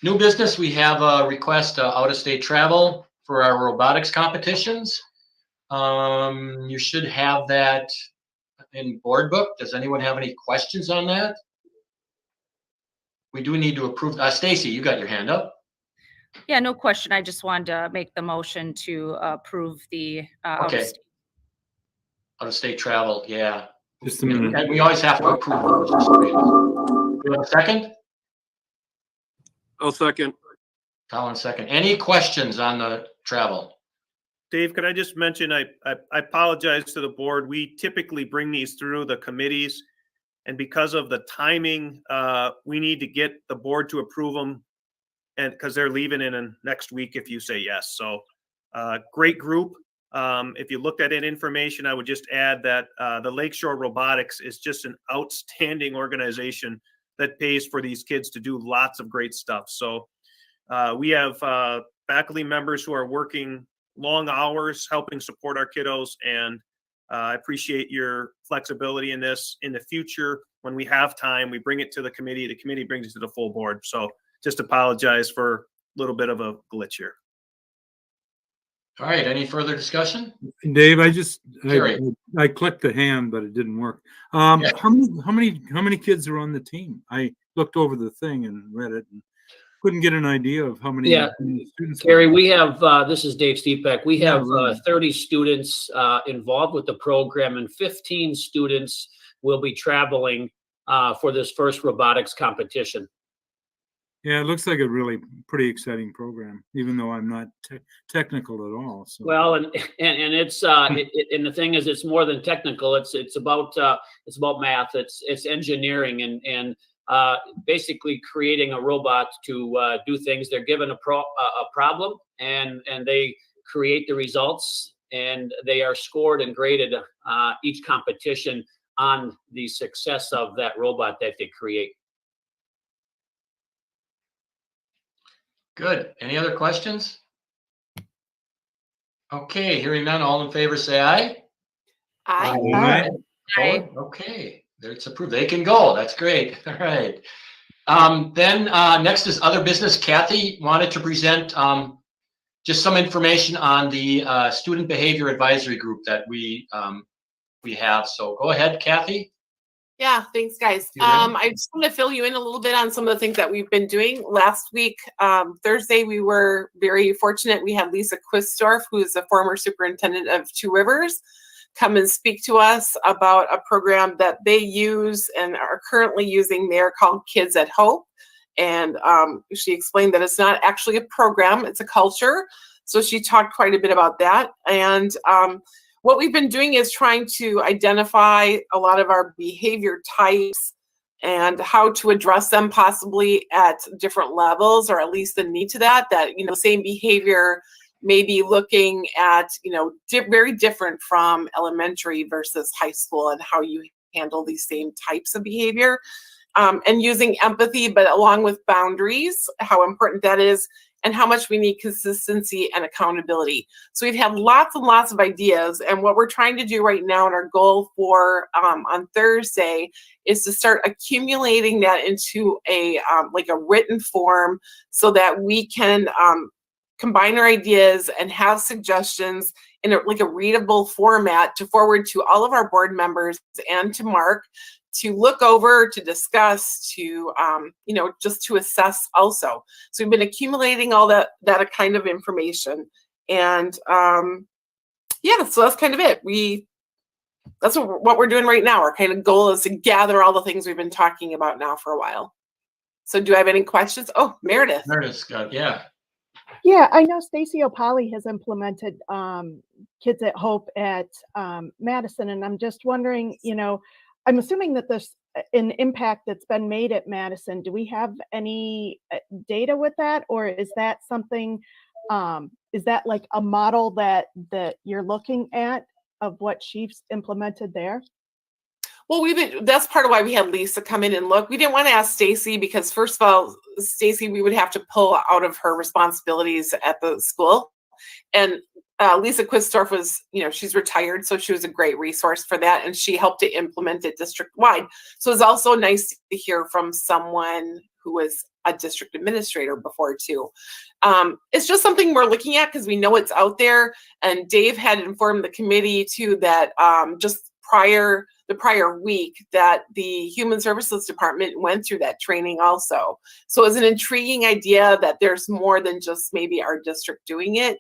New business, we have a request out-of-state travel for our robotics competitions. You should have that in board book. Does anyone have any questions on that? We do need to approve. Stacy, you got your hand up. Yeah, no question. I just wanted to make the motion to approve the Okay. Out-of-state travel, yeah. Just a minute. And we always have to approve those. You have a second? I'll second. Colin, second. Any questions on the travel? Dave, could I just mention, I apologize to the board. We typically bring these through the committees And because of the timing, we need to get the board to approve them, and because they're leaving in next week if you say yes. So great group. If you looked at it information, I would just add that the Lakeshore Robotics is just an outstanding organization that pays for these kids to do lots of great stuff. So we have faculty members who are working long hours helping support our kiddos, and I appreciate your flexibility in this. In the future, when we have time, we bring it to the committee brings it to the full board. So just apologize for a little bit of a glitch here. All right, any further discussion? Dave, Carrie. I clicked the hand, but it didn't work. Yeah. How many kids are on the team? I looked over the thing and read it and couldn't get an idea of how many students. Carrie, we have, this is Dave Stepek. We have right. 30 students involved with the program, and 15 students will be traveling for this first robotics competition. Yeah, it looks like a really pretty exciting program, even though I'm not technical at all. So. Well, and it's and the thing is, it's more than technical. It's about math. It's engineering and basically creating a robot to do things. They're given a problem and they create the results, and they are scored and graded each competition on the success of that robot that they create. Good. Any other questions? Okay, hearing none, all in favor say aye. Aye. Aye. Okay, it's approved. They can go. That's great. All right. Then next is other business. Kathy wanted to present just some information on the Student Behavior Advisory Group that we have. So go ahead, Kathy. Yeah, thanks, guys. You ready? I just want to fill you in a little bit on some of the things that we've been doing. Last week, Thursday, we were very fortunate. We had Lisa Quistorf, who is a former superintendent of Two Rivers, come and speak to us about a program that they use and are currently using there called Kids at Hope. And she explained that it's not actually a program, it's a culture. So she talked quite a bit about that. And what we've been doing is trying to identify a lot of our behavior types and how to address them possibly at different levels, or at least the need to that, same behavior may be looking at, very different from elementary versus high school, and how you handle these same types of behavior, and using empathy, but along with boundaries, how important that is, and how much we need consistency and accountability. So we've had lots and lots of ideas, and what we're trying to do right now, and our goal for on Thursday, is to start accumulating that into a written form, so that we can combine our ideas and have suggestions in a readable format to forward to all of our board members and to Mark, to look over, to discuss, to just to assess also. So we've been accumulating all that kind of information, and yeah, so that's kind of it. That's what we're doing right now. Our kind of goal is to gather all the things we've been talking about now for a while. So do I have any questions? Oh, Meredith. Meredith's got, yeah. Yeah, I know Stacy O'Polly has implemented Kids at Hope at Madison, and I'm just wondering, I'm assuming that there's an impact that's been made at Madison. Do we have any data with that, or is that something, is that like a model that you're looking at of what she's implemented there? Well, that's part of why we had Lisa come in and look. We didn't want to ask Stacy because, first of all, Stacy, we would have to pull out of her responsibilities at the school. And Lisa Quistorf was, she's retired, so she was a great resource for that, and she helped to implement it district-wide. So it's also nice to hear from someone who was a district administrator before, too. It's just something we're looking at because we know it's out there, and Dave had informed the committee, too, that just the prior week that the Human Services Department went through that training also. So it's an intriguing idea that there's more than just maybe our district doing it.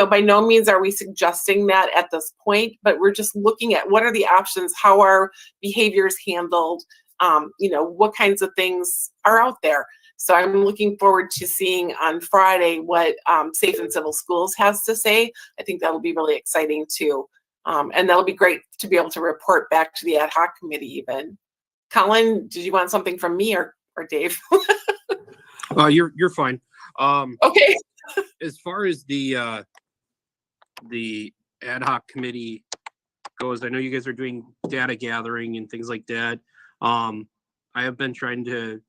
By no means are we suggesting that at this point, but we're just looking at what are the options, how are behaviors handled, what kinds of things are out there. So I'm looking forward to seeing on Friday what Safe and Civil Schools has to say. I think that'll be really exciting too. And that'll be great to be able to report back to the ad hoc committee even. Colin, did you want something from me or Dave? You're fine. Okay. As far as the ad hoc committee goes, I know you guys are doing data gathering and things like that. I have been trying to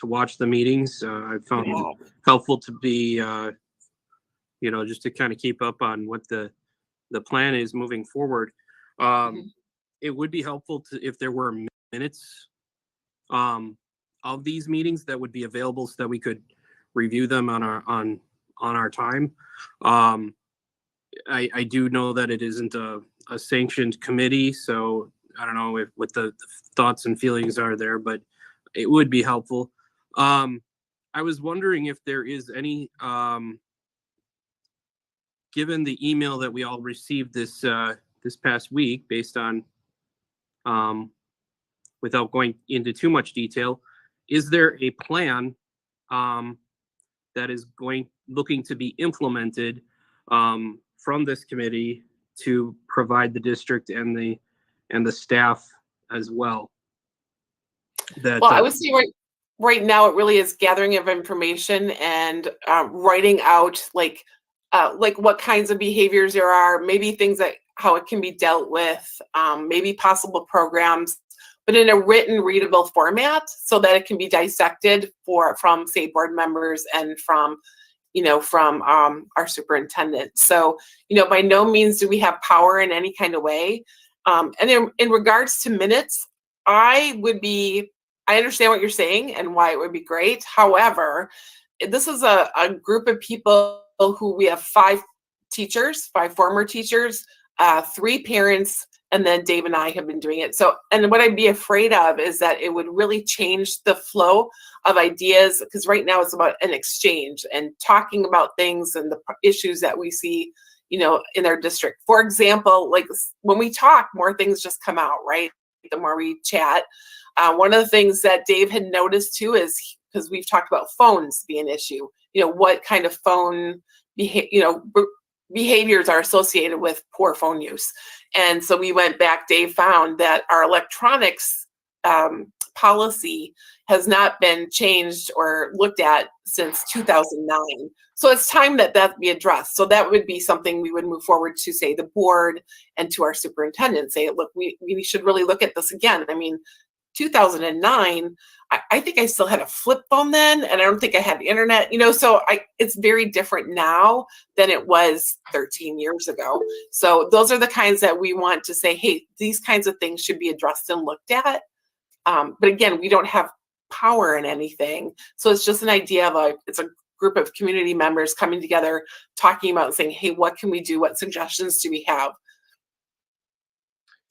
watch the meetings. I've found it helpful to be, just to kind of keep up on what the plan is moving forward. It would be helpful if there were minutes of these meetings that would be available so that we could review them on our time. I do know that it isn't a sanctioned committee, so I don't know what the thoughts and feelings are there, but it would be helpful. I was wondering if there is any, given the email that we all received this past week, based on, without going into too much detail, is there a plan that is looking to be implemented from this committee to provide the district and the staff as well? Well, I would say right now it really is gathering of information and writing out like what kinds of behaviors there are, maybe things that how it can be dealt with, maybe possible programs, but in a written, readable format so that it can be dissected from say board members and from our superintendent. So, by no means do we have power in any kind of way. And in regards to minutes, I understand what you're saying and why it would be great. However, this is a group of people who we have 5 former teachers, 3 parents, and then Dave and I have been doing it. So, and what I'd be afraid of is that it would really change the flow of ideas, because right now it's about an exchange and talking about things and the issues that we see, in our district. For example, like when we talk, more things just come out, right? The more we chat. One of the things that Dave had noticed too is, because we've talked about phones being an issue, what kind of phone behaviors are associated with poor phone use. And so we went back, Dave found that our electronics policy has not been changed or looked at since 2009. So it's time that be addressed. So that would be something we would move forward to, say, the board and to our superintendent, say, look, we should really look at this again. I mean, 2009, I think I still had a flip phone then, and I don't think I had the internet, so it's very different now than it was 13 years ago. So those are the kinds that we want to say, hey, these kinds of things should be addressed and looked at. But again, we don't have power in anything. So it's just an idea of it's a group of community members coming together, talking about saying, hey, what can we do? What suggestions do we have?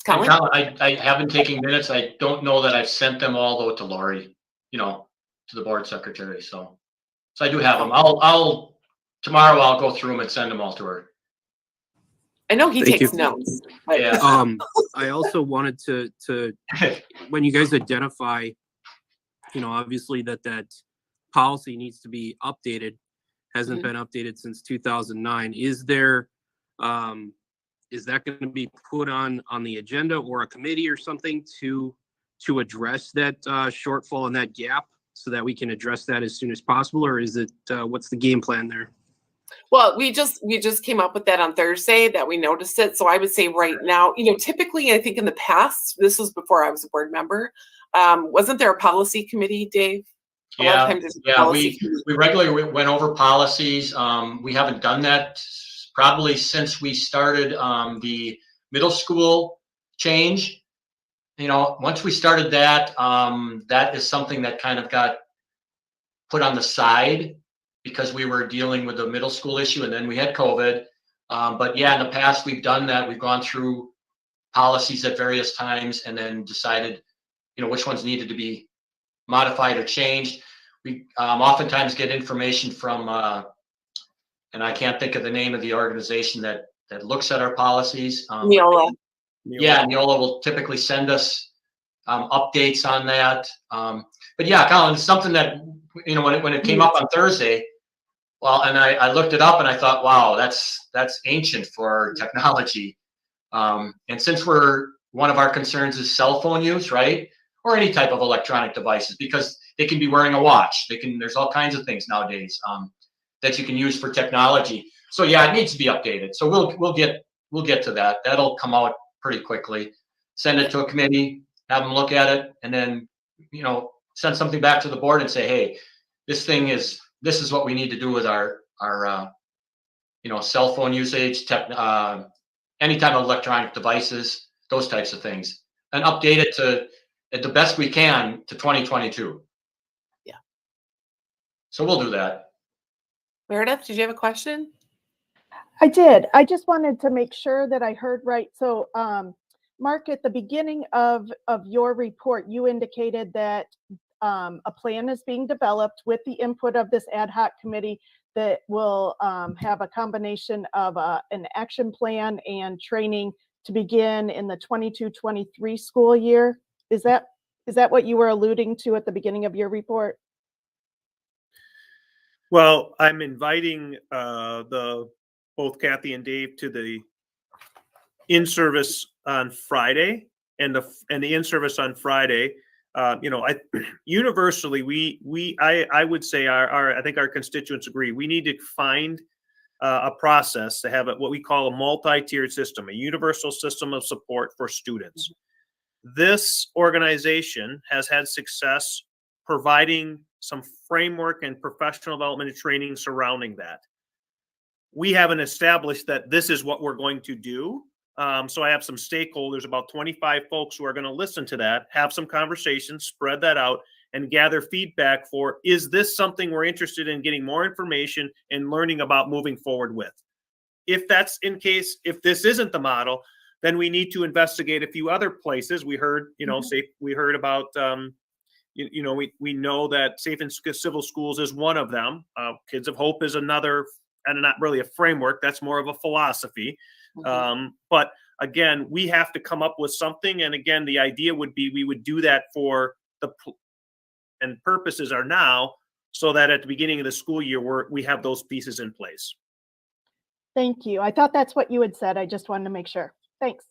Colin, I haven't taken minutes. I don't know that I've sent them all though to Lori, to the board secretary. So I do have them. Tomorrow I'll go through them and send them all to her. I know he Thank takes you. notes. Yeah. I also wanted to when you guys identify, obviously that policy needs to be updated, hasn't been updated since 2009. Is that going to be put on the agenda or a committee or something to address that shortfall and that gap so that we can address that as soon as possible? Or is it, what's the game plan there? Well, we just came up with that on Thursday that we noticed it. So I would say right now, typically I think in the past, this was before I was a board member, wasn't there a policy committee, Dave? Yeah, we regularly went over policies. We haven't done that probably since we started the middle school change. Once we started that, that is something that kind of got put on the side because we were dealing with the middle school issue, and then we had COVID. But yeah, in the past we've done that. We've gone through policies at various times and then decided, which ones needed to be modified or changed. We oftentimes get information from, and I can't think of the name of the organization that looks at our policies. Neola. Yeah, Neola will typically send us updates on that. But yeah, Colin, it's something that, when it came up on Thursday, well, and I looked it up and I thought, wow, that's ancient for technology. And since one of our concerns is cell phone use, right? or any type of electronic devices, because they can be wearing a watch. There's all kinds of things nowadays that you can use for technology. So yeah, it needs to be updated. So we'll get to that. That'll come out pretty quickly. Send it to a committee, have them look at it, and then, send something back to the board and say, hey, this is what we need to do with our cell phone usage, any type of electronic devices, those types of things, and update it to, at the best we can, to 2022. Yeah. So we'll do that. Meredith, did you have a question? I did. I just wanted to make sure that I heard right. So, Mark, at the beginning of your report, you indicated that a plan is being developed with the input of this ad hoc committee that will have a combination of an action plan and training to begin in the 22-23 school year. Is that what you were alluding to at the beginning of your report? Well, I'm inviting both Kathy and Dave to the in-service on Friday, and the in-service on Friday. Universally, I would say I think our constituents agree. We need to find a process to have what we call a multi-tiered system, a universal system of support for students. This organization has had success providing some framework and professional development and training surrounding that. We haven't established that this is what we're going to do. So I have some stakeholders, about 25 folks who are going to listen to that, have some conversations, spread that out, and gather feedback for, is this something we're interested in getting more information and learning about moving forward with? If that's if this isn't the model, then we need to investigate a few other places. We heard, we heard about, we know that Safe and Civil Schools is one of them. Kids of Hope is another, and not really a framework. That's more of a philosophy. But again, we have to come up with something. And again, the idea would be we would do that for and purposes are now, so that at the beginning of the school year, we have those pieces in place. Thank you. I thought that's what you had said. I just wanted to make sure. Thanks.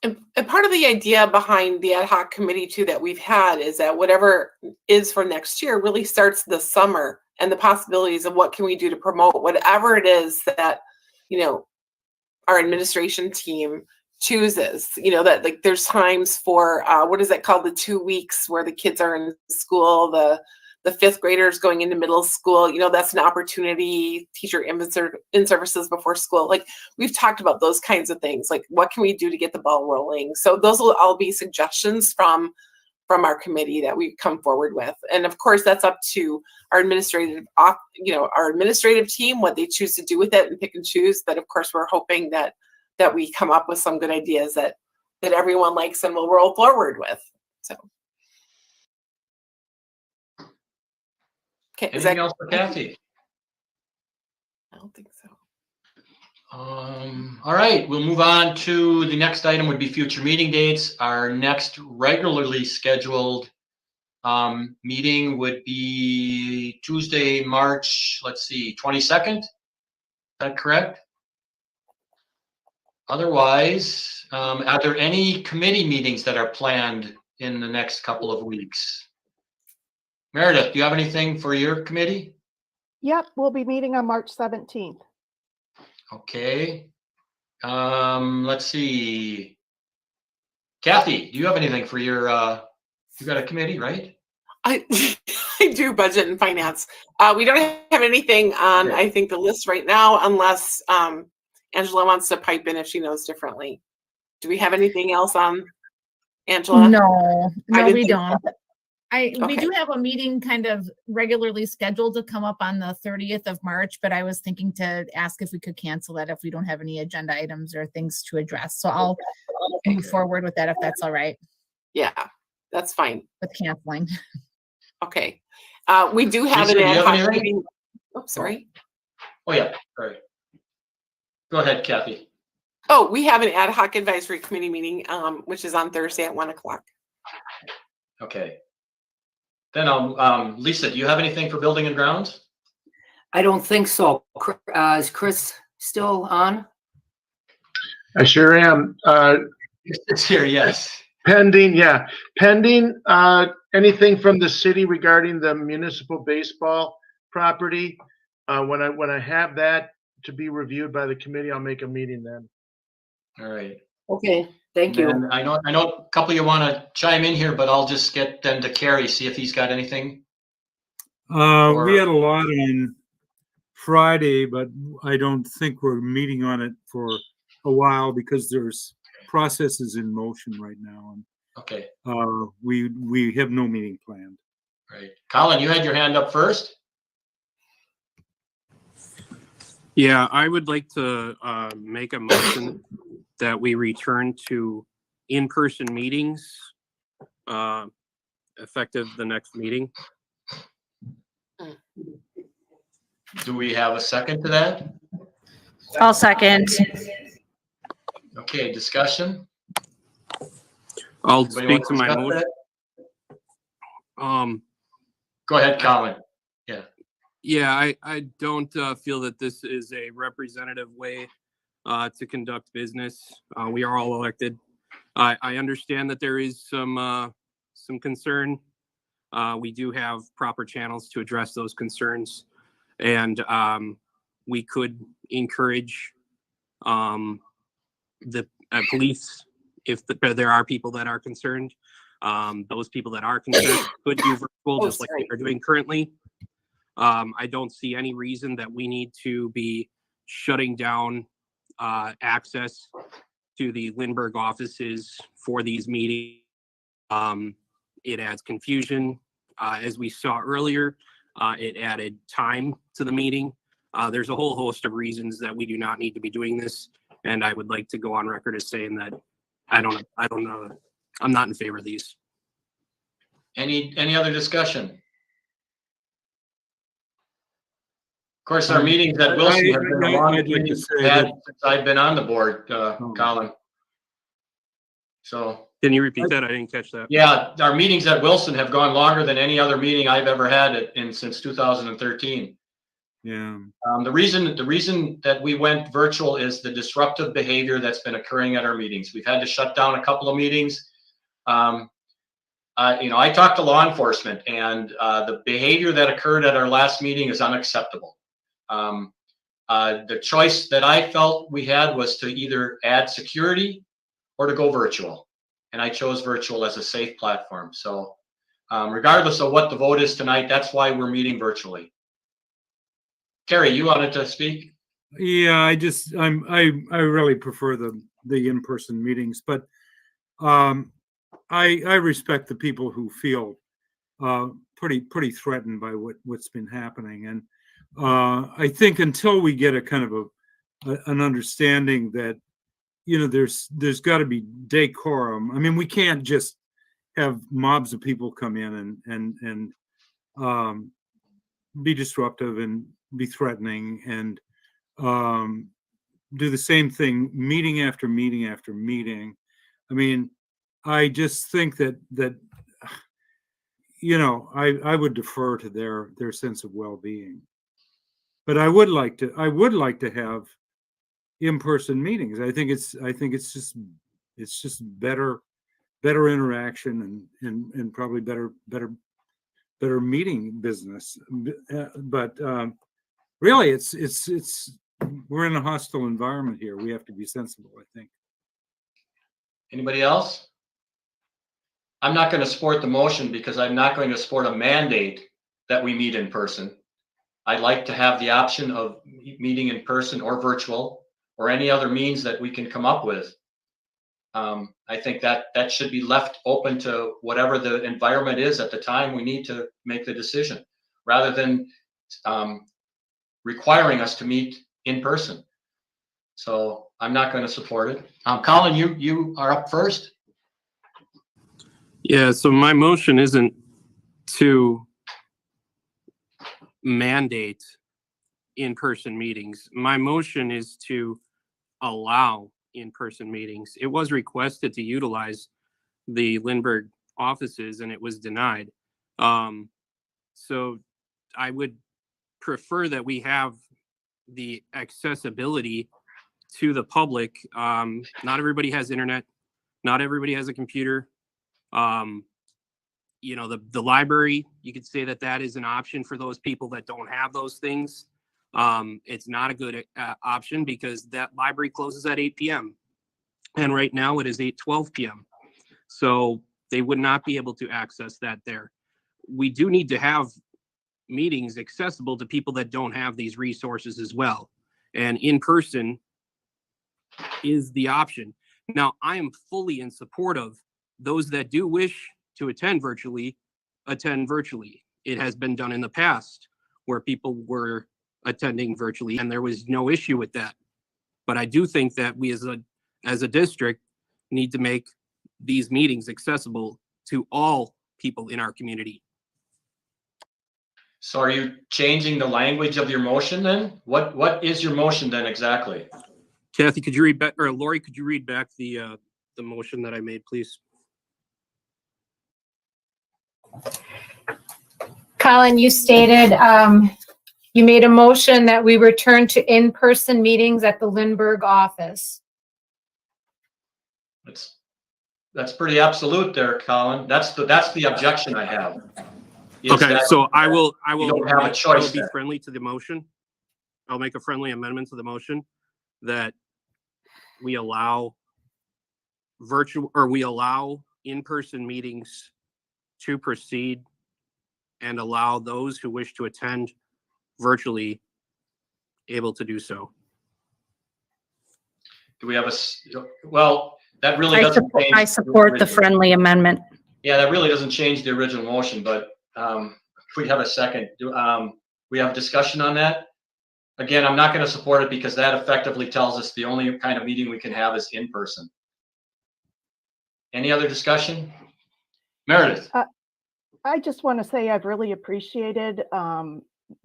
And part of the idea behind the ad hoc committee too that we've had is that whatever is for next year really starts this summer, and the possibilities of what can we do to promote whatever it is that, our administration team chooses, that like there's times for, what is that called? The 2 weeks where the kids are in school, the fifth graders going into middle school, that's an opportunity, teacher in services before school. Like we've talked about those kinds of things. Like what can we do to get the ball rolling? So those will all be suggestions from our committee that we come forward with. And of course, that's up to our administrative team, what they choose to do with it and pick and choose. But of course, we're hoping that we come up with some good ideas that everyone likes and will roll forward with. So. Okay. Anything else for Kathy? I don't think so. All right, we'll move on to the next item would be future meeting dates. Our next regularly scheduled meeting would be Tuesday, March, 22nd. Is that correct? Otherwise, are there any committee meetings that are planned in the next couple of weeks? Meredith, do you have anything for your committee? Yep, we'll be meeting on March 17th. Okay. Let's see. Kathy, do you have anything for your, you got a committee, right? I do budget and finance. We don't have anything on, I think, the list right now, unless Angela wants to pipe in if she knows differently. Do we have anything else on, Angela? No, we don't. So. We do have a meeting kind of regularly scheduled to come up on the 30th of March, but I was thinking to ask if we could cancel that if we don't have any agenda items or things to address. So I'll move forward with that if that's all right. Yeah, that's fine. With canceling. Okay. We do have an ad hoc meeting. Oh, sorry. Oh, yeah. Sorry. Go ahead, Kathy. Oh, we have an ad hoc advisory committee meeting, which is on Thursday at 1 o'clock. Okay. Then Lisa, do you have anything for building and grounds? I don't think so. Is Chris still on? I sure am. It's here, yes. pending, anything from the city regarding the municipal baseball property. When I have that to be reviewed by the committee, I'll make a meeting then. All right. Okay, thank you. And I know a couple of you want to chime in here, but I'll just get them to Carrie, see if he's got anything. We had a lot on Friday, but I don't think we're meeting on it for a while because there's processes in motion right now. And Okay. we have no meeting planned. Right. Colin, you had your hand up first. Yeah, I would like to make a motion that we return to in-person meetings effective the next meeting. Do we have a second to that? I'll second. Okay, discussion. I'll Anybody speak want to my discuss motion. that? Go ahead, Colin. Yeah. Yeah, I don't feel that this is a representative way to conduct business. We are all elected. I understand that there is some concern. We do have proper channels to address those concerns, and we could encourage the police if there are people that are concerned. Those people that are concerned could do virtual, just like they are doing currently. I don't see any reason that we need to be shutting down access to the Lindbergh offices for these meetings. It adds confusion. As we saw earlier, it added time to the meeting. There's a whole host of reasons that we do not need to be doing this, and I would like to go on record as saying that I don't know. I'm not in favor of these. Any other discussion? Of course, our meetings at Wilson have been the longest meetings we've had since I've been on the board, Colin. So. Can you repeat that? I didn't catch that. Yeah, our meetings at Wilson have gone longer than any other meeting I've ever had since 2013. Yeah. The reason that we went virtual is the disruptive behavior that's been occurring at our meetings. We've had to shut down a couple of meetings. I talked to law enforcement, and the behavior that occurred at our last meeting is unacceptable. The choice that I felt we had was to either add security or to go virtual. And I chose virtual as a safe platform. So regardless of what the vote is tonight, that's why we're meeting virtually. Carrie, you wanted to speak? Yeah, I really prefer the in-person meetings, but I respect the people who feel pretty threatened by what's been happening. And I think until we get a kind of an understanding that, there's got to be decorum. I mean, we can't just have mobs of people come in and be disruptive and be threatening and do the same thing meeting after meeting after meeting. I mean, I just think that I would defer to their sense of well-being. But I would like to have in-person meetings. I think it's just better interaction and probably better meeting business. But really, it's we're in a hostile environment here. We have to be sensible, I think. Anybody else? I'm not going to support the motion because I'm not going to support a mandate that we meet in person. I'd like to have the option of meeting in person or virtual or any other means that we can come up with. I think that should be left open to whatever the environment is at the time we need to make the decision, rather than requiring us to meet in person. So I'm not going to support it. Colin, you are up first. Yeah, so my motion isn't to mandate in-person meetings. My motion is to allow in-person meetings. It was requested to utilize the Lindbergh offices and it was denied. So I would prefer that we have the accessibility to the public. Not everybody has internet. Not everybody has a computer. You know, the library, you could say that that is an option for those people that don't have those things. It's not a good option because that library closes at 8 p.m. And right now it is 8:12 p.m. So they would not be able to access that there. We do need to have meetings accessible to people that don't have these resources as well. And in person is the option. Now, I am fully in support of those that do wish to attend virtually. It has been done in the past where people were attending virtually and there was no issue with that. But I do think that we as a district need to make these meetings accessible to all people in our community. So are you changing the language of your motion then? What is your motion then exactly? Kathy, could you read back, or Lori, could you read back the motion that I made, please? Colin, you stated, you made a motion that we return to in-person meetings at the Lindbergh office. That's pretty absolute there, Colin. That's the objection I have. Okay, so I will you don't have a choice be there. friendly to the motion. I'll make a friendly amendment to the motion that we allow in-person meetings to proceed and allow those who wish to attend virtually able to do so. Do we have well, that really doesn't change. I support the friendly amendment. Yeah, that really doesn't change the original motion, but if we have a second, we have discussion on that. Again, I'm not going to support it because that effectively tells us the only kind of meeting we can have is in person. Any other discussion? Meredith. I just want to say I've really appreciated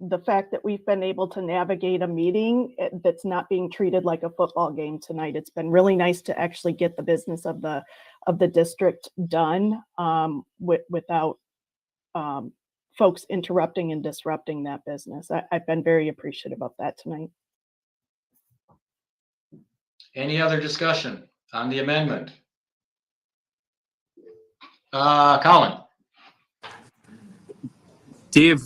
the fact that we've been able to navigate a meeting that's not being treated like a football game tonight. It's been really nice to actually get the business of the district done without folks interrupting and disrupting that business. I've been very appreciative of that tonight. Any other discussion on the amendment? Colin. Dave,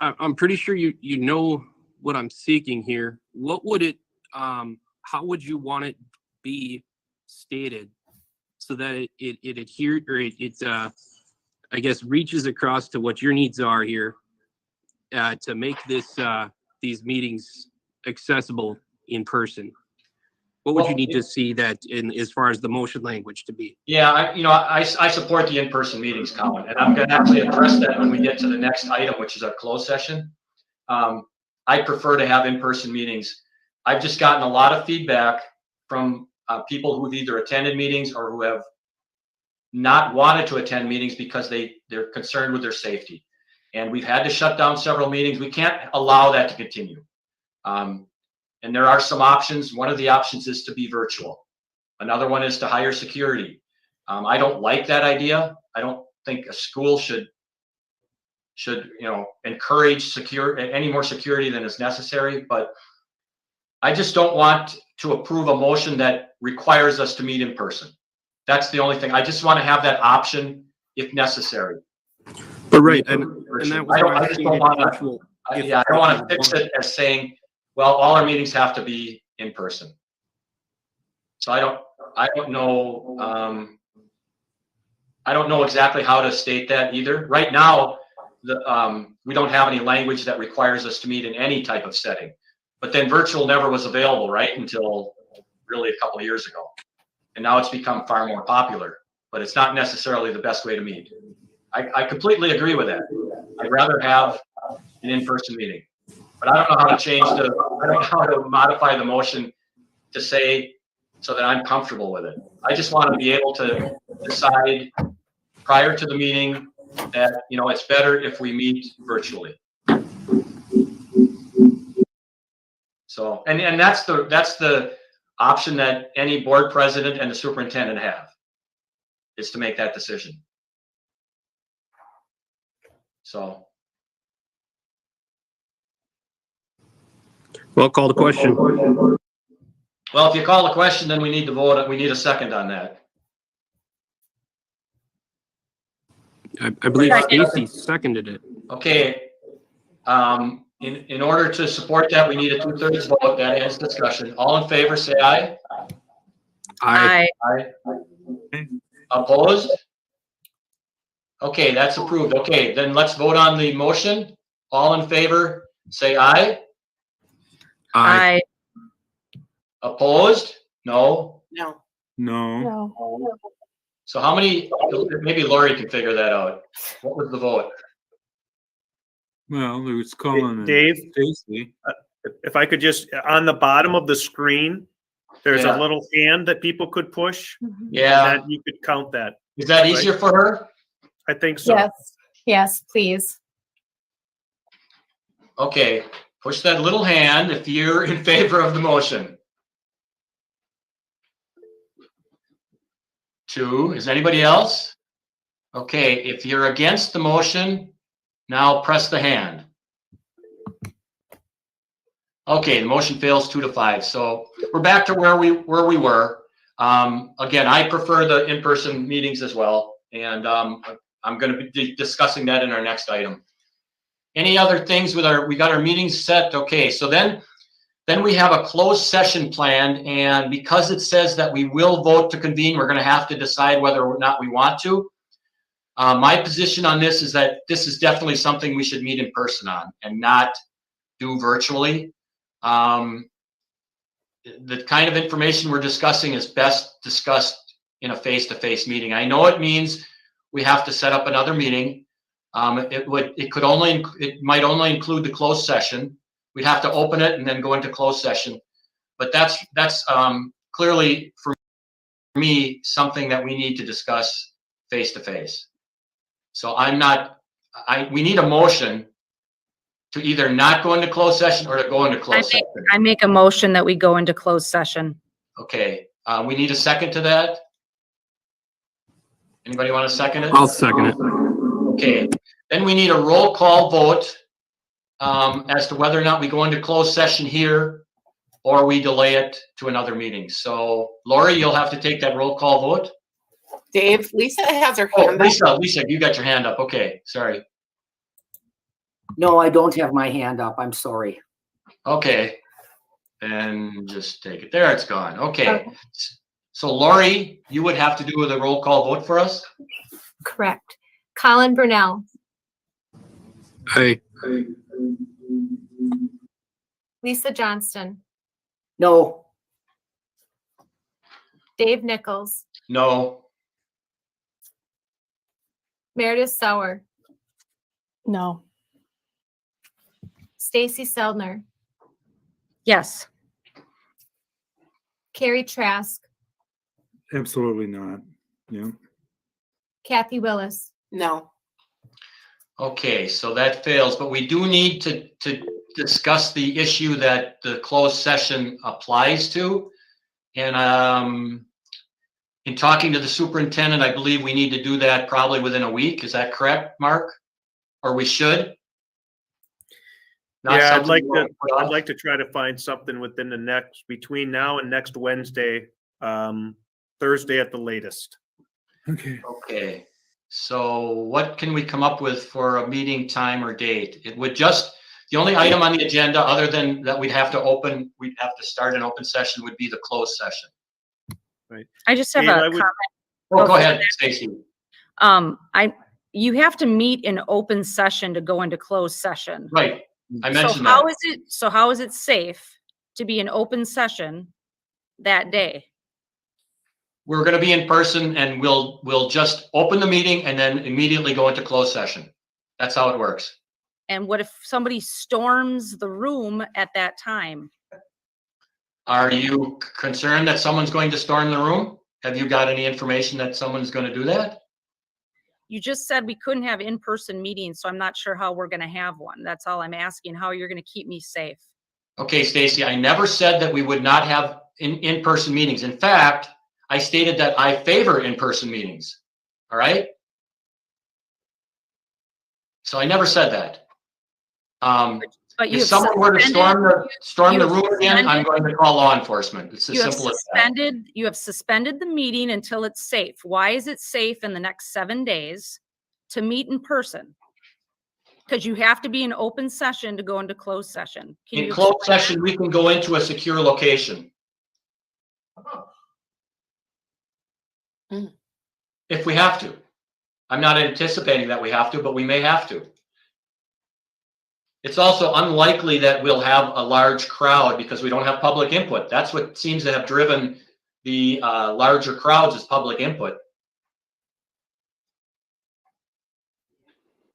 I'm pretty sure you know what I'm seeking here. What would it, how would you want it be stated so that it adheres, or I guess reaches across to what your needs are here to make these meetings accessible in person? What would you need to see that in as far as the motion language to be? Yeah, I support the in-person meetings, Colin, and I'm going to actually address that when we get to the next item, which is our closed session. I prefer to have in-person meetings. I've just gotten a lot of feedback from people who've either attended meetings or who have not wanted to attend meetings because they're concerned with their safety. And we've had to shut down several meetings. We can't allow that to continue. And there are some options. One of the options is to be virtual. Another one is to hire security. I don't like that idea. I don't think a school should encourage any more security than is necessary. But I just don't want to approve a motion that requires us to meet in person. That's the only thing. I just want to have that option if necessary. But right, and that was I just don't want to. I don't want to fix it as saying, well, all our meetings have to be in person. So I don't know. I don't know exactly how to state that either. Right now, we don't have any language that requires us to meet in any type of setting. But then virtual never was available, right, until really a couple of years ago. And now it's become far more popular, but it's not necessarily the best way to meet. I completely agree with that. I'd rather have an in-person meeting, but I don't know how to I don't know how to modify the motion to say so that I'm comfortable with it. I just want to be able to decide prior to the meeting that, it's better if we meet virtually. So, and that's the option that any board president and the superintendent have, is to make that decision. So. Well, call the question. Well, if you call the question, then we need to vote. We need a second on that. I believe Second. Stacy seconded it. Okay. In order to support that, we need a 2/3 vote. That ends discussion. All in favor, say aye. Aye. Aye. Opposed? Okay, that's approved. Okay, then let's vote on the motion. All in favor, say aye. Aye. Opposed? No. No. No. No. So how many, maybe Lori can figure that out. What was the vote? Well, it was Colin and Dave? Stacy. If I could just, on the bottom of the screen, there's Yeah. a little hand that people could push. Yeah. And you could count that. Is that easier for her? I think so. Yes, yes, please. Okay, push that little hand if you're in favor of the motion. 2, is anybody else? Okay, if you're against the motion, now press the hand. Okay, the motion fails 2-5. So we're back to where we were. Again, I prefer the in-person meetings as well, and I'm going to be discussing that in our next item. Any other things with we got our meetings set? Okay, so then we have a closed session planned, and because it says that we will vote to convene, we're going to have to decide whether or not we want to. My position on this is that this is definitely something we should meet in person on and not do virtually. The kind of information we're discussing is best discussed in a face-to-face meeting. I know it means we have to set up another meeting. It might only include the closed session. We'd have to open it and then go into closed session. But that's clearly for me something that we need to discuss face-to-face. So we need a motion to either not go into closed session or to go into closed session. I make a motion that we go into closed session. Okay, we need a second to that. Anybody want to second it? I'll second it. Okay, then we need a roll call vote as to whether or not we go into closed session here or we delay it to another meeting. So Lori, you'll have to take that roll call vote. Dave, Lisa has her Oh, hand up. Lisa, you got your hand up. Okay, sorry. No, I don't have my hand up. I'm sorry. Okay, and just take it. There, it's gone. Okay. So Lori, you would have to do the roll call vote for us? Correct. Colin Burnell, Aye. Lisa Johnston, No. Dave Nichols, No. Meredith Sauer, No. Stacy Seldner, Yes. Carrie Trask, Absolutely not. Yeah. Kathy Willis. No. Okay, so that fails, but we do need to discuss the issue that the closed session applies to. And in talking to the superintendent, I believe we need to do that probably within a week. Is that correct, Mark? Or we should? Not Yeah, I'd something like we want to, put off? I'd like to try to find something between now and next Wednesday, Thursday at the latest. Okay. Okay, so what can we come up with for a meeting time or date? It would just, the only item on the agenda, other than that we'd have to start an open session, would be the closed session. Right. I just have Dave, a I would- comment. Oh, go before ahead, that. Stacy. You have to meet in open session to go into closed session. Right, I So mentioned how that. how is it safe to be in open session that day? We're gonna be in person and we'll just open the meeting and then immediately go into closed session. That's how it works. And what if somebody storms the room at that time? Are you concerned that someone's going to storm the room? Have you got any information that someone's gonna do that? You just said we couldn't have in-person meetings, so I'm not sure how we're gonna have one. That's all I'm asking, how you're gonna keep me safe. Okay, Stacy, I never said that we would not have in-person meetings. In fact, I stated that I favor in-person meetings. All right? So I never said that. But you If have someone were to storm the room again, I'm suspended- going to call law enforcement. It's as You have simple as that. you have suspended the meeting until it's safe. Why is it safe in the next 7 days to meet in person? Because you have to be in open session to go into closed session. Can In you closed explain session, we can go into a secure location. If we have to. I'm not anticipating that we have to, but we may have to. It's also unlikely that we'll have a large crowd because we don't have public input. That's what seems to have driven the larger crowds is public input.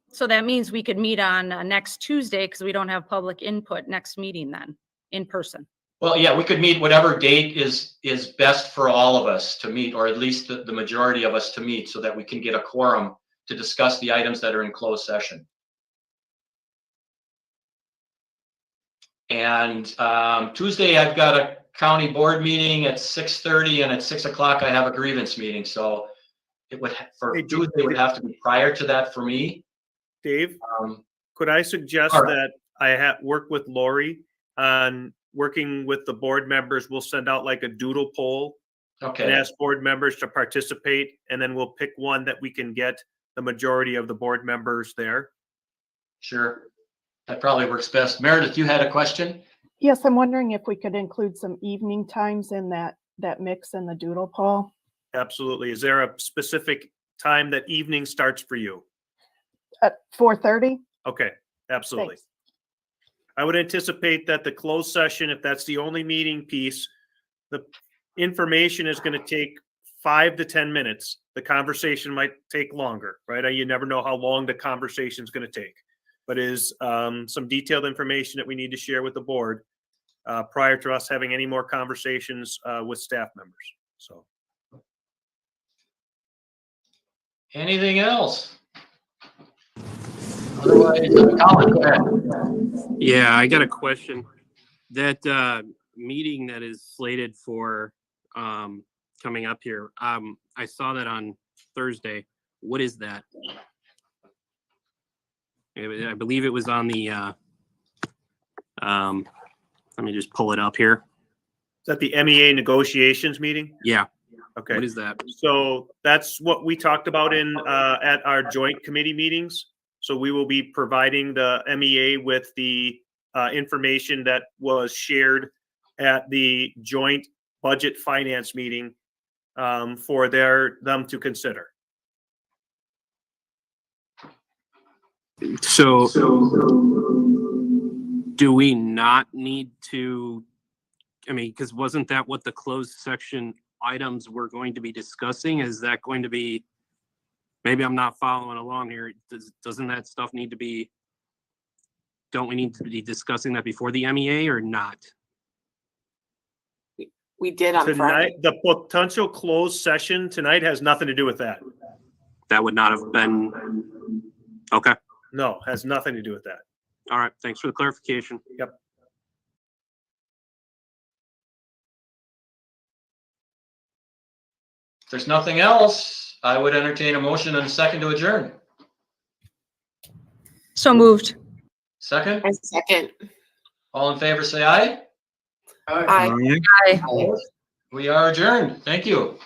So that means we could meet on next Tuesday because we don't have public input next meeting then, in person. Well, yeah, we could meet whatever date is best for all of us to meet, or at least the majority of us to meet, so that we can get a quorum to discuss the items that are in closed session. And Tuesday, I've got a county board meeting at 6:30, and at 6 o'clock, I have a grievance meeting. So it would, for Tuesday, it would have to be prior to that for me. Dave, could I suggest that I work with Lori on working with the board members? We'll send out like a doodle poll and ask board members to participate, and then we'll pick one that we can get the majority of the board members there. Sure. That probably works best. Meredith, you had a question? Yes, I'm wondering if we could include some evening times in that mix in the doodle poll. Absolutely. Is there a specific time that evening starts for you? At 4:30? Okay, absolutely. Thanks. I would anticipate that the closed session, if that's the only meeting piece, the information is going to take 5 to 10 minutes. The conversation might take longer, right? You never know how long the conversation is going to take. But is some detailed information that we need to share with the board prior to us having any more conversations with staff members. So, anything else? Otherwise, Colin, go ahead. Yeah, I got a question. That meeting that is slated for coming up here, I saw that on Thursday. What is that? I believe it was on the, let me just pull it up here. is that the MEA Negotiations Meeting? Yeah. Okay. What is that? So that's what we talked about in at our joint committee meetings. So we will be providing the MEA with the information that was shared at the joint budget finance meeting for them to consider. So do we not need to, I mean, because wasn't that what the closed section items we're going to be discussing? Is that going to be, maybe I'm not following along here. Doesn't that stuff need to be, don't we need to be discussing that before the MEA or not? We did on Tonight, Friday. the potential closed session tonight has nothing to do with that. That would not have been, okay. No, has nothing to do with that. All right, thanks for the clarification. Yep. If there's nothing else, I would entertain a motion and a second to adjourn. So moved. Second? A second. All in favor, say aye. Aye. Aye. We are adjourned. Thank you.